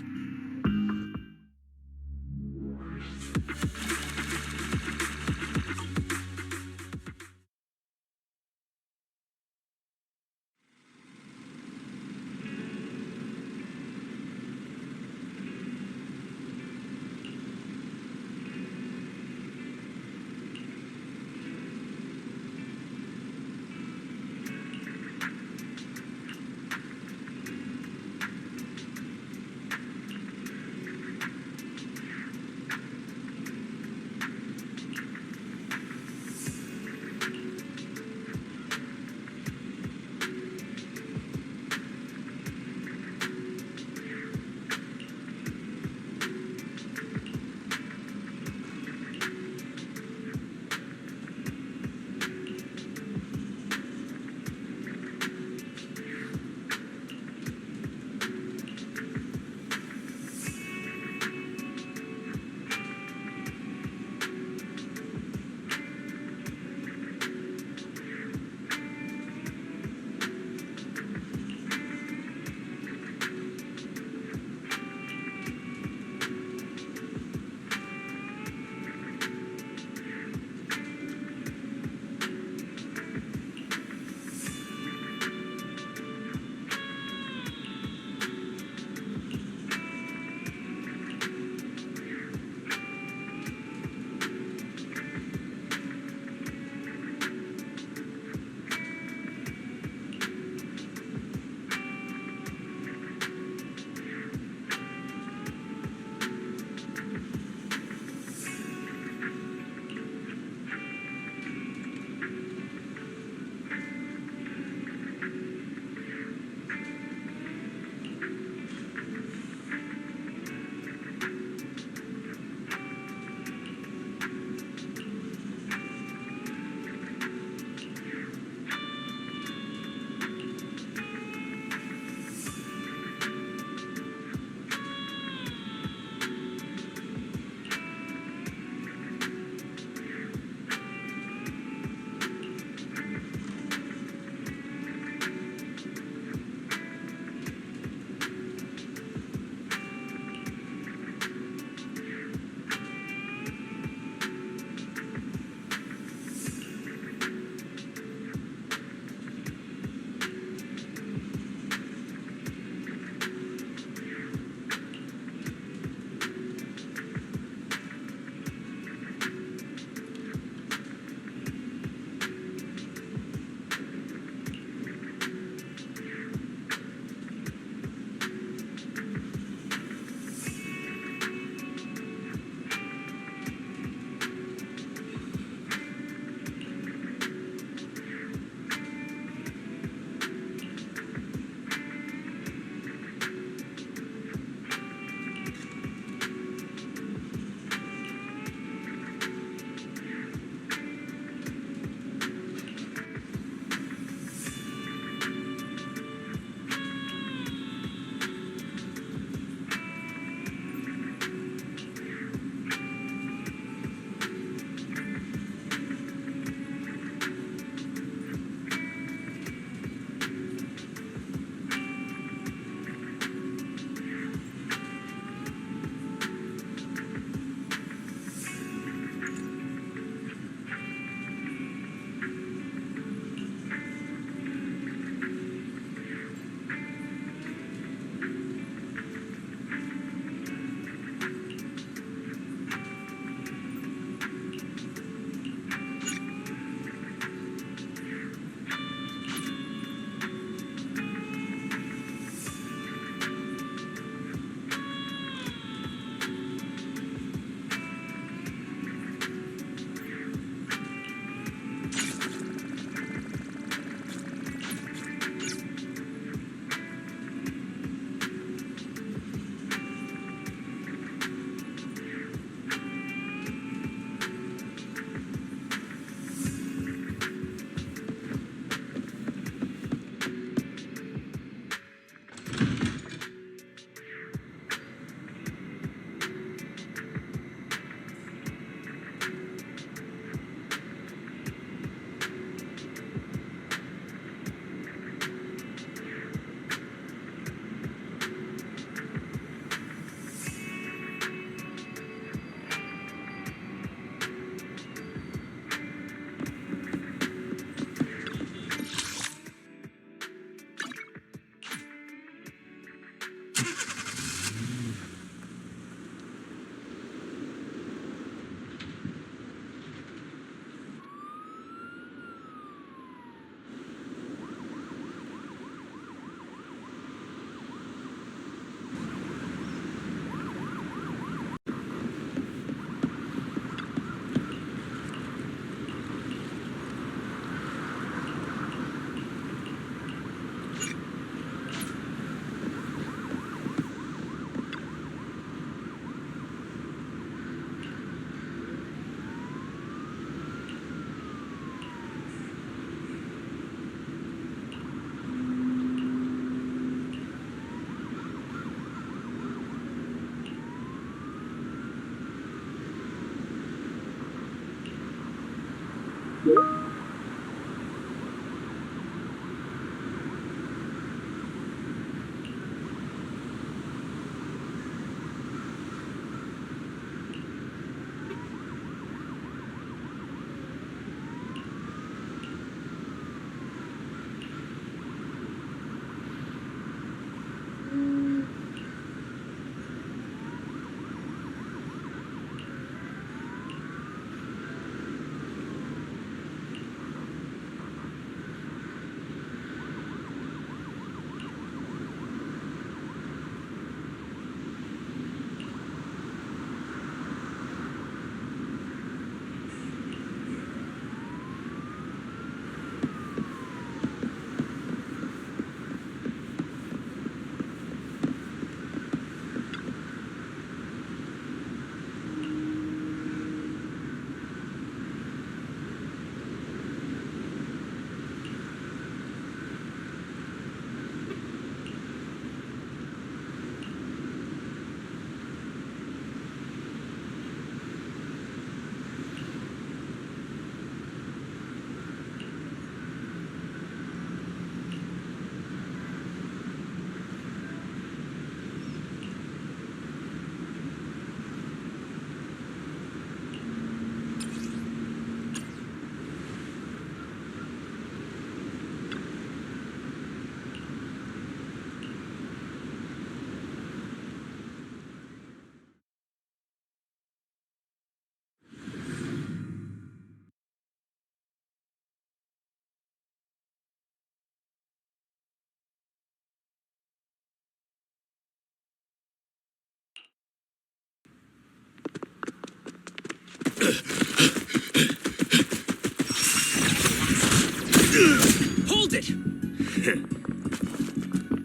S13: Hold it!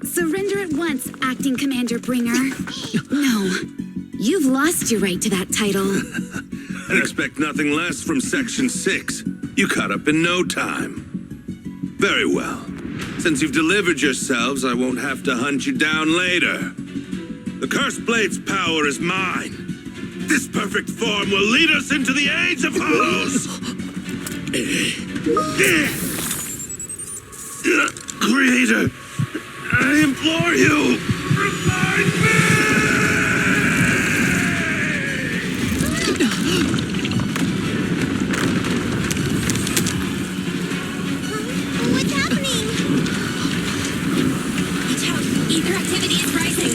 S12: Surrender at once, Acting Commander Bringer. No, you've lost your right to that title.
S9: I expect nothing less from Section 6. You caught up in no time. Very well. Since you've delivered yourselves, I won't have to hunt you down later. The Cursed Blade's power is mine. This perfect form will lead us into the Age of Hollows! Creator, I implore you, revive me!
S11: What's happening?
S7: Watch out! Ether activity is rising!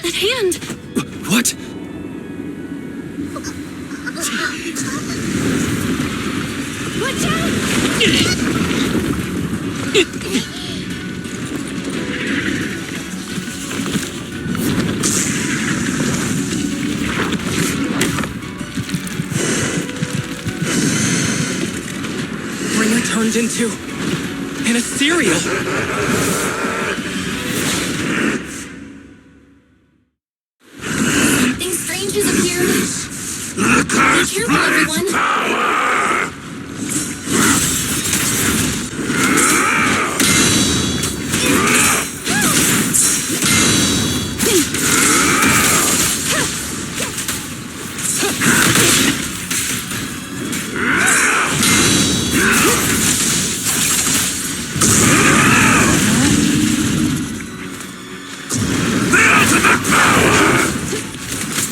S18: That hand!
S5: What?
S11: Watch out!
S13: Bringer turned into an ethereal.
S7: Something strange has appeared. Be careful, everyone!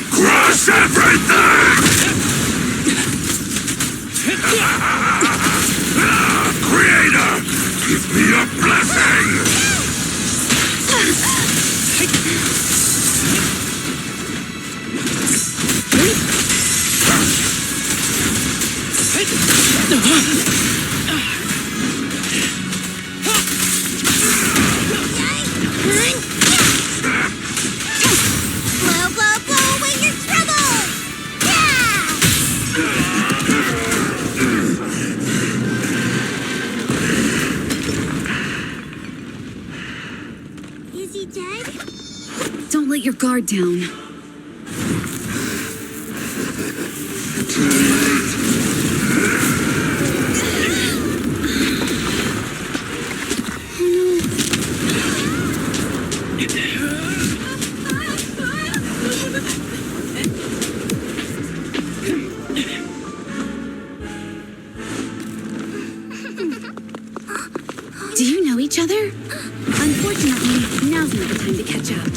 S9: Crush everything! Creator, give me a blessing!
S11: Blow, blow, blow away your troubles! Yeah! Is he dead?
S12: Don't let your guard down. Do you know each other? Unfortunately, now's not the time to catch up.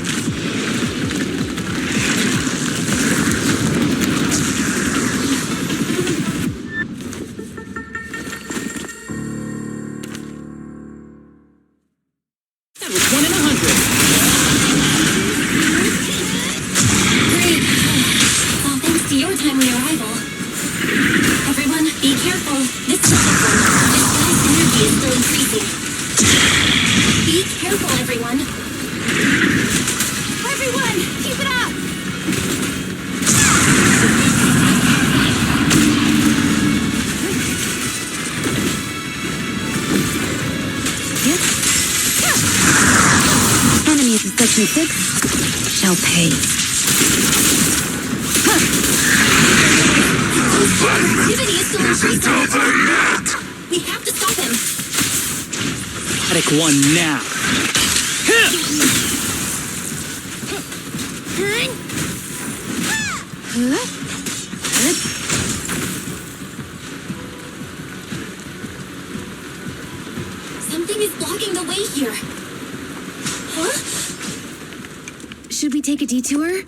S13: That was 1 in 100.
S7: Great! All thanks to your timely arrival. Everyone, be careful. This guy's energy is still increasing. Be careful, everyone. Everyone, keep it up!
S12: Enemies of Section 6 shall pay.
S7: Activity is still increasing. We have to stop him.
S13: Attic 1 now.
S7: Something is blocking the way here. Huh?
S12: Should we take a detour?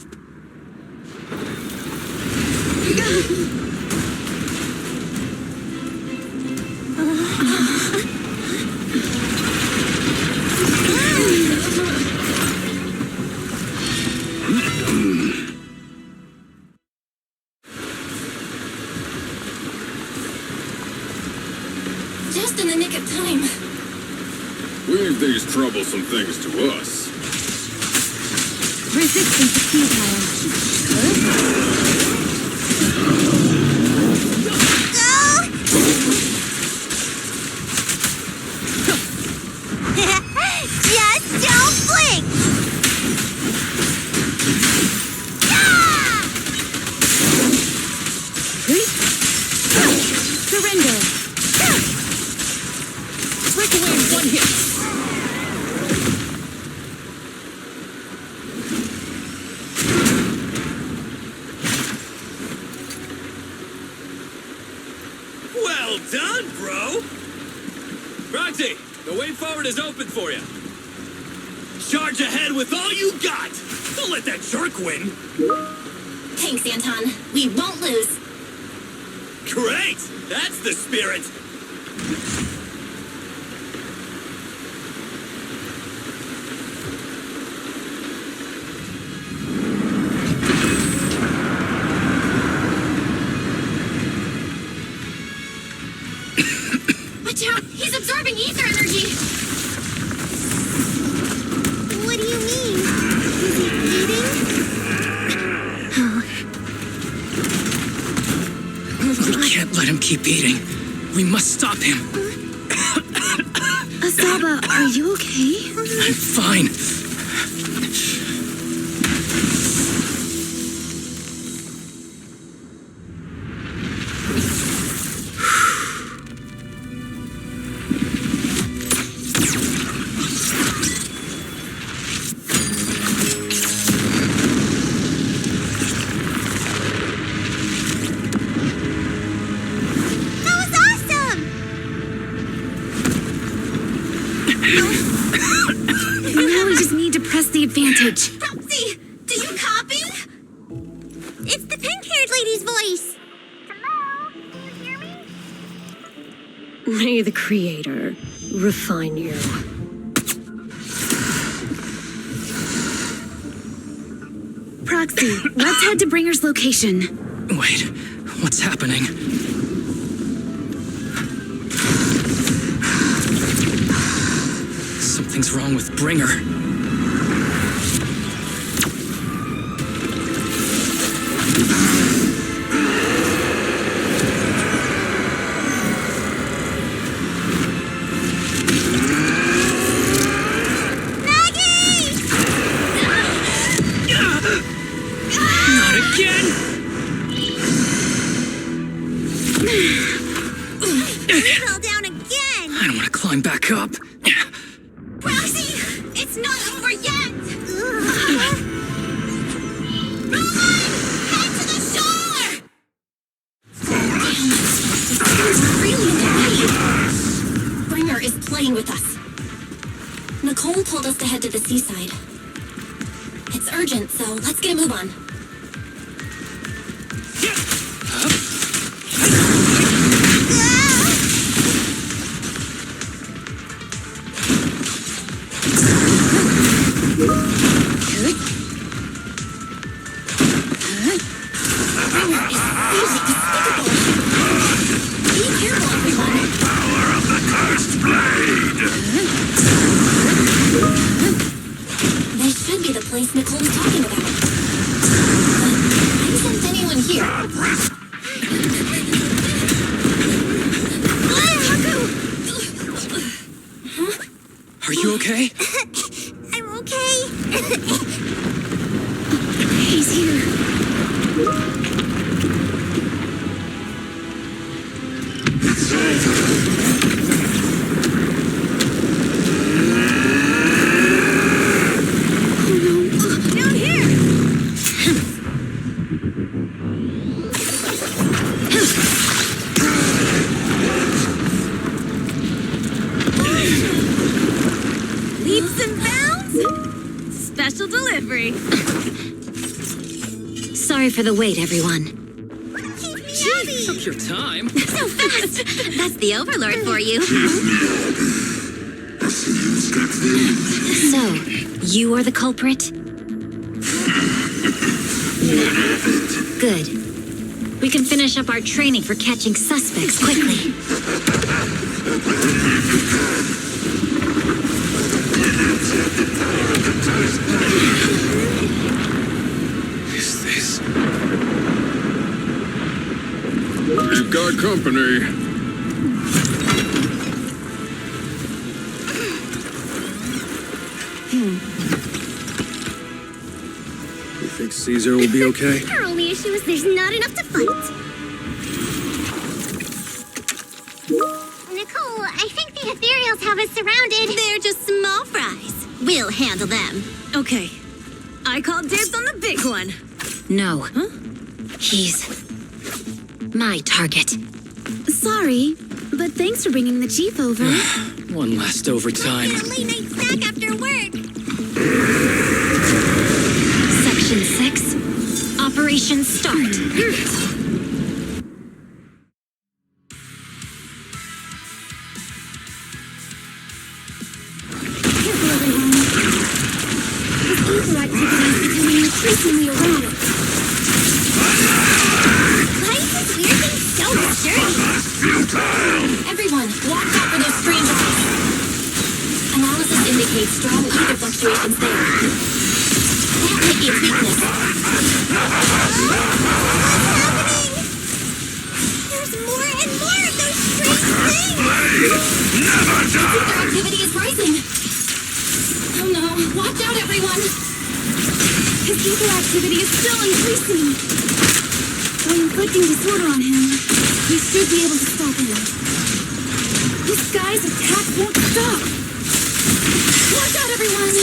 S7: Just in the nick of time.
S20: these troublesome things to us.
S12: Resistance is futile.
S11: Just don't blink!
S12: Surrender.
S13: Break away in one hit.
S21: Well done, bro! Roxy, the way forward is open for you. Charge ahead with all you got! Don't let that jerk win!
S7: Thanks, Anton. We won't lose.
S21: Great! That's the spirit!
S7: Watch out! He's absorbing ether energy!
S11: What do you mean? Is he eating?
S13: We can't let him keep eating. We must stop him.
S12: Asaba, are you okay?
S13: I'm fine.
S11: That was awesome!
S12: Now we just need to press the advantage.
S11: Roxy, do you copy? It's the pink-haired lady's voice.
S10: May the Creator refine you.
S12: Proxy, let's head to Bringer's location.
S13: Wait, what's happening? Something's wrong with Bringer. Not again!
S11: We fell down again!
S13: I don't want to climb back up.
S11: Roxy, it's not over yet! Head to the shore!
S7: Bringer is playing with us. Nicole told us to head to the seaside. It's urgent, so let's get a move on. This should be the place Nicole was talking about. Why isn't anyone here?
S13: Are you okay?
S11: I'm okay.
S12: He's here.
S11: Down here! Leaps and bounds? Special delivery.
S8: Sorry for the wait, everyone.
S13: Took your time.
S6: So fast! That's the Overlord for you.
S8: So, you are the culprit? Good. We can finish up our training for catching suspects quickly.
S3: Is this?
S20: We've got company.
S1: You think Caesar will be okay?
S11: Our only issue is there's not enough to fight. Nicole, I think the ethereals have us surrounded.
S6: They're just small fries. We'll handle them.
S22: Okay. I call dibs on the big one.
S8: No. Huh? He's my target.
S12: Sorry, but thanks for bringing the chief over.
S13: One last overtime.
S6: Get a late night snack after work.
S8: Section 6. Operation start.
S12: Ether activity is becoming increasingly erratic.
S11: Why is this weird thing so dirty?
S7: Everyone, watch out for those strange eyes. Analysis indicates strong ether fluctuations there. That might be its weakness.
S11: There's more and more of those strange things!
S7: Ether activity is rising. Oh no, watch out everyone!
S12: His ether activity is still increasing. By inflicting disorder on him, we should be able to stop him. This guy's attack won't stop. Watch out, everyone!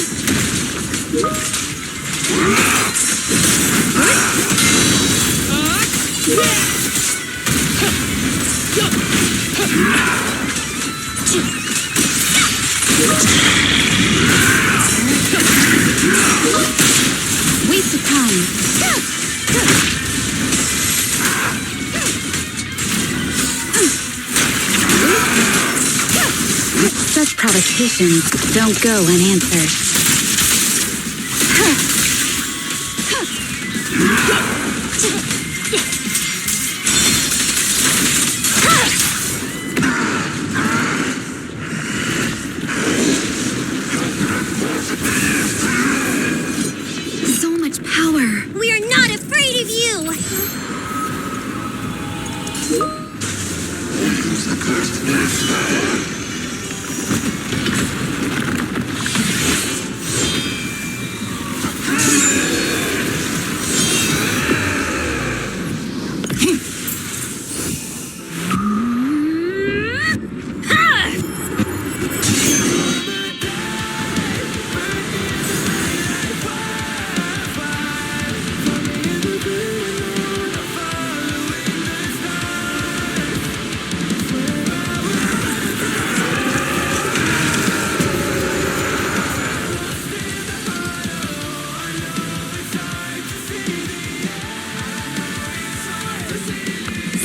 S12: Waste of time. Such provocations don't go unanswered. So much power.
S11: We are not afraid of you!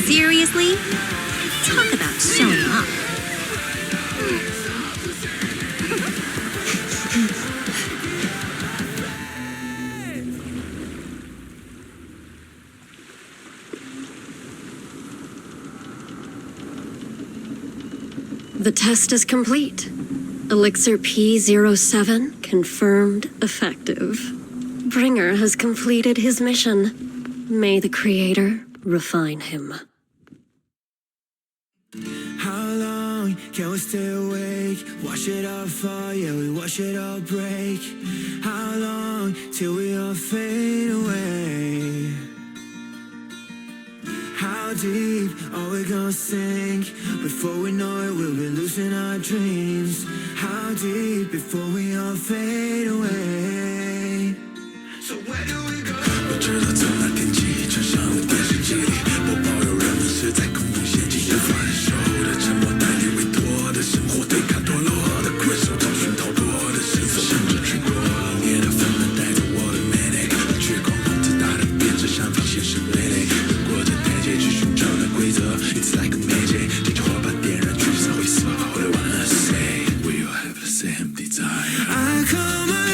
S6: Seriously? Talk about showing up.
S10: The test is complete. Elixir P07 confirmed effective. Bringer has completed his mission. May the Creator refine him.
S23: How long can we stay awake? Wash it all fall, yeah, we wash it all break. How long till we all fade away? How deep are we gonna sink? Before we know it, we'll be losing our dreams. How deep before we all fade away? So where do we go? 我知道从那天起，穿上了电视机里播报，有人们是在空中陷阱的分手的沉默，代理委托的生活，对抗堕落的困兽，找寻逃脱的身份，甚至去过冷冽的纷纷，带着我的 manic， 却狂放自大的变着想法，现实累累，越过这台阶去寻找那规则。It's like a magic， 这句话把点燃聚散会死。All I wanna say， we all have the same desire。I call my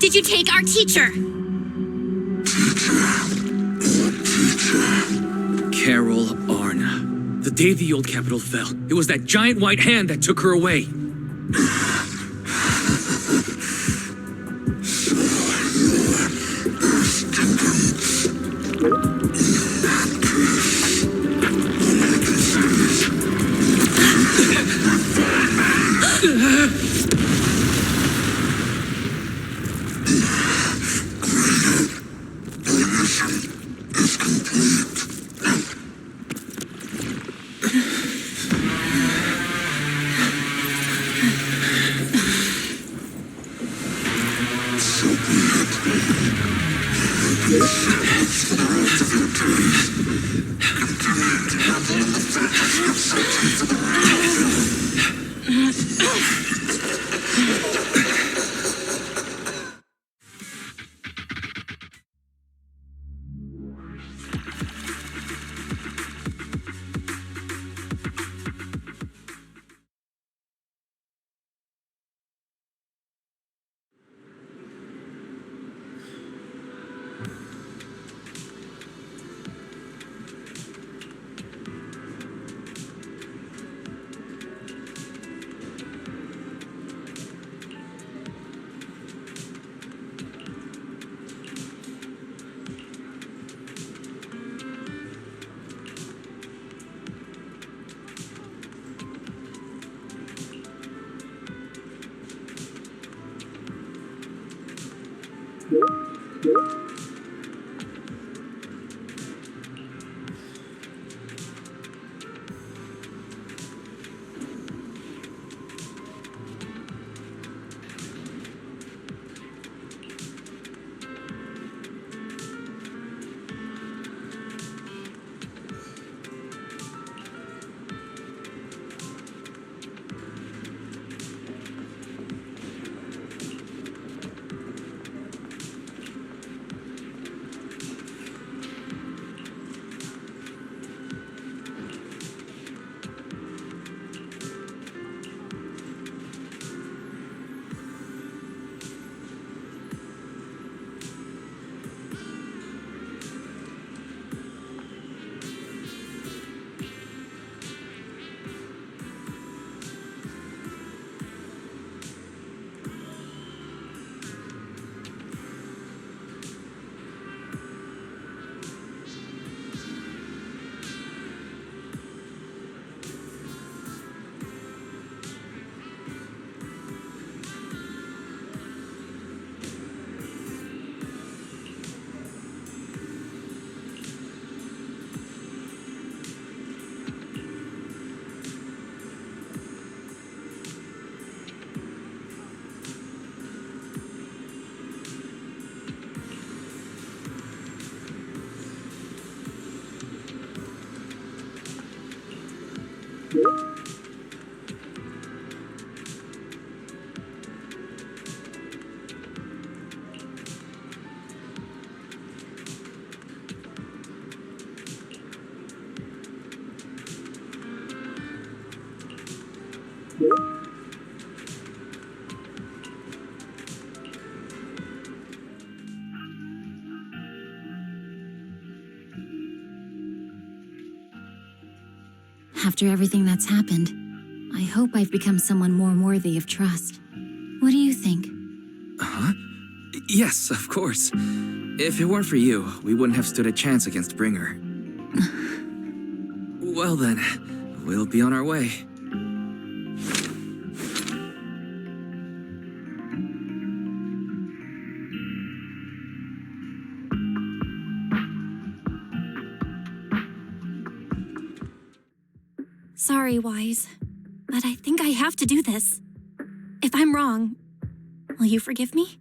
S7: Did you take our teacher?
S5: Carol Arna. The day the old capital fell, it was that giant white hand that took her away.
S8: After everything that's happened, I hope I've become someone more worthy of trust. What do you think?
S5: Huh? Yes, of course. If it weren't for you, we wouldn't have stood a chance against Bringer. Well then, we'll be on our way.
S7: Sorry, Wise, but I think I have to do this. If I'm wrong, will you forgive me?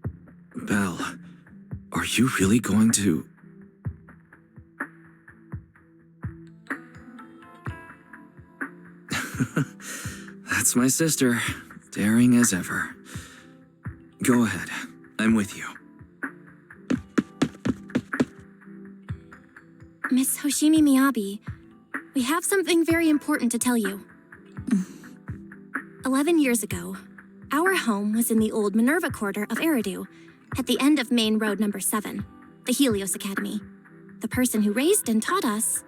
S5: Belle, are you really going to... That's my sister, daring as ever. Go ahead, I'm with you.
S7: Miss Hoshimi Miyabi, we have something very important to tell you. 11 years ago, our home was in the old Minerva quarter of Eridu, At the end of Main Road number 7, the Helios Academy. The person who raised and taught us,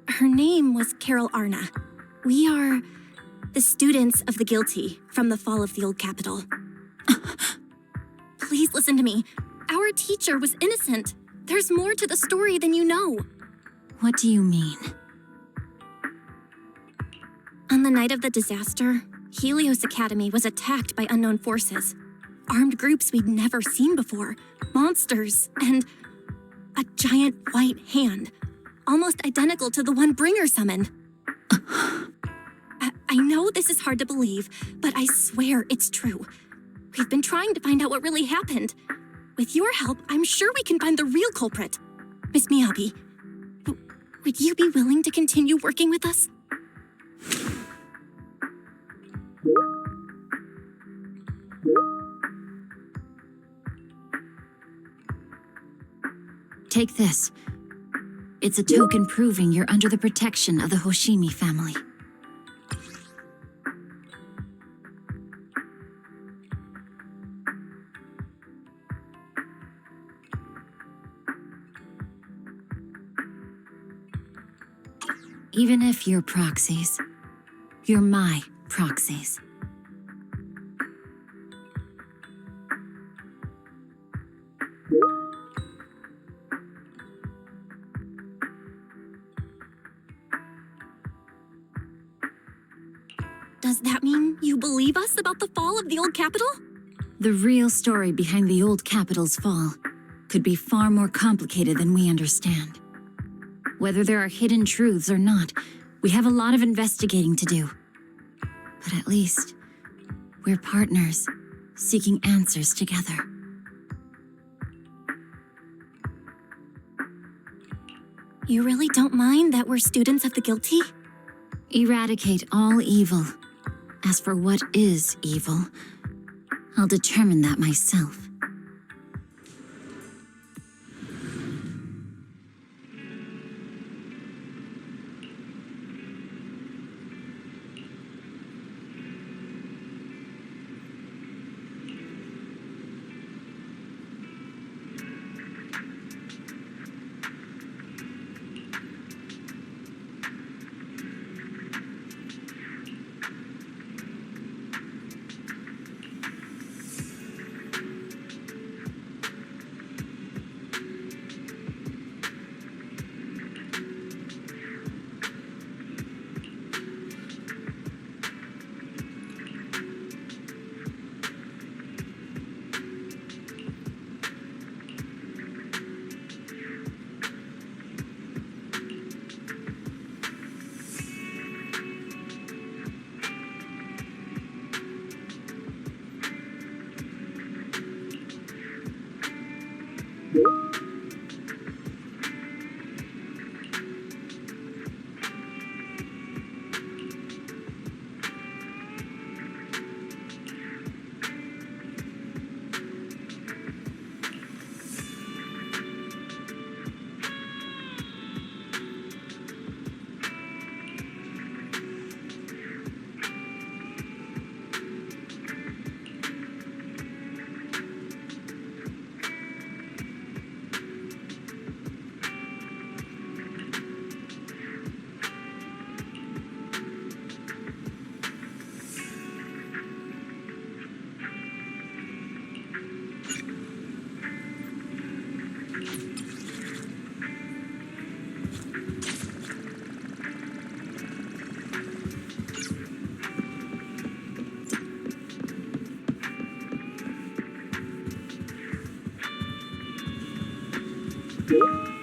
S7: her name was Carol Arna. We are the students of the guilty from the fall of the old capital. Please listen to me. Our teacher was innocent. There's more to the story than you know.
S8: What do you mean?
S7: On the night of the disaster, Helios Academy was attacked by unknown forces. Armed groups we'd never seen before. Monsters, and a giant white hand, almost identical to the one Bringer summoned. I know this is hard to believe, but I swear it's true. We've been trying to find out what really happened. With your help, I'm sure we can find the real culprit. Miss Miyabi, would you be willing to continue working with us?
S8: Take this. It's a token proving you're under the protection of the Hoshimi family. Even if you're proxies, you're my proxies.
S7: Does that mean you believe us about the fall of the old capital?
S8: The real story behind the old capital's fall could be far more complicated than we understand. Whether there are hidden truths or not, we have a lot of investigating to do. But at least, we're partners, seeking answers together.
S7: You really don't mind that we're students of the guilty?
S8: Eradicate all evil. As for what is evil, I'll determine that myself.
S23: you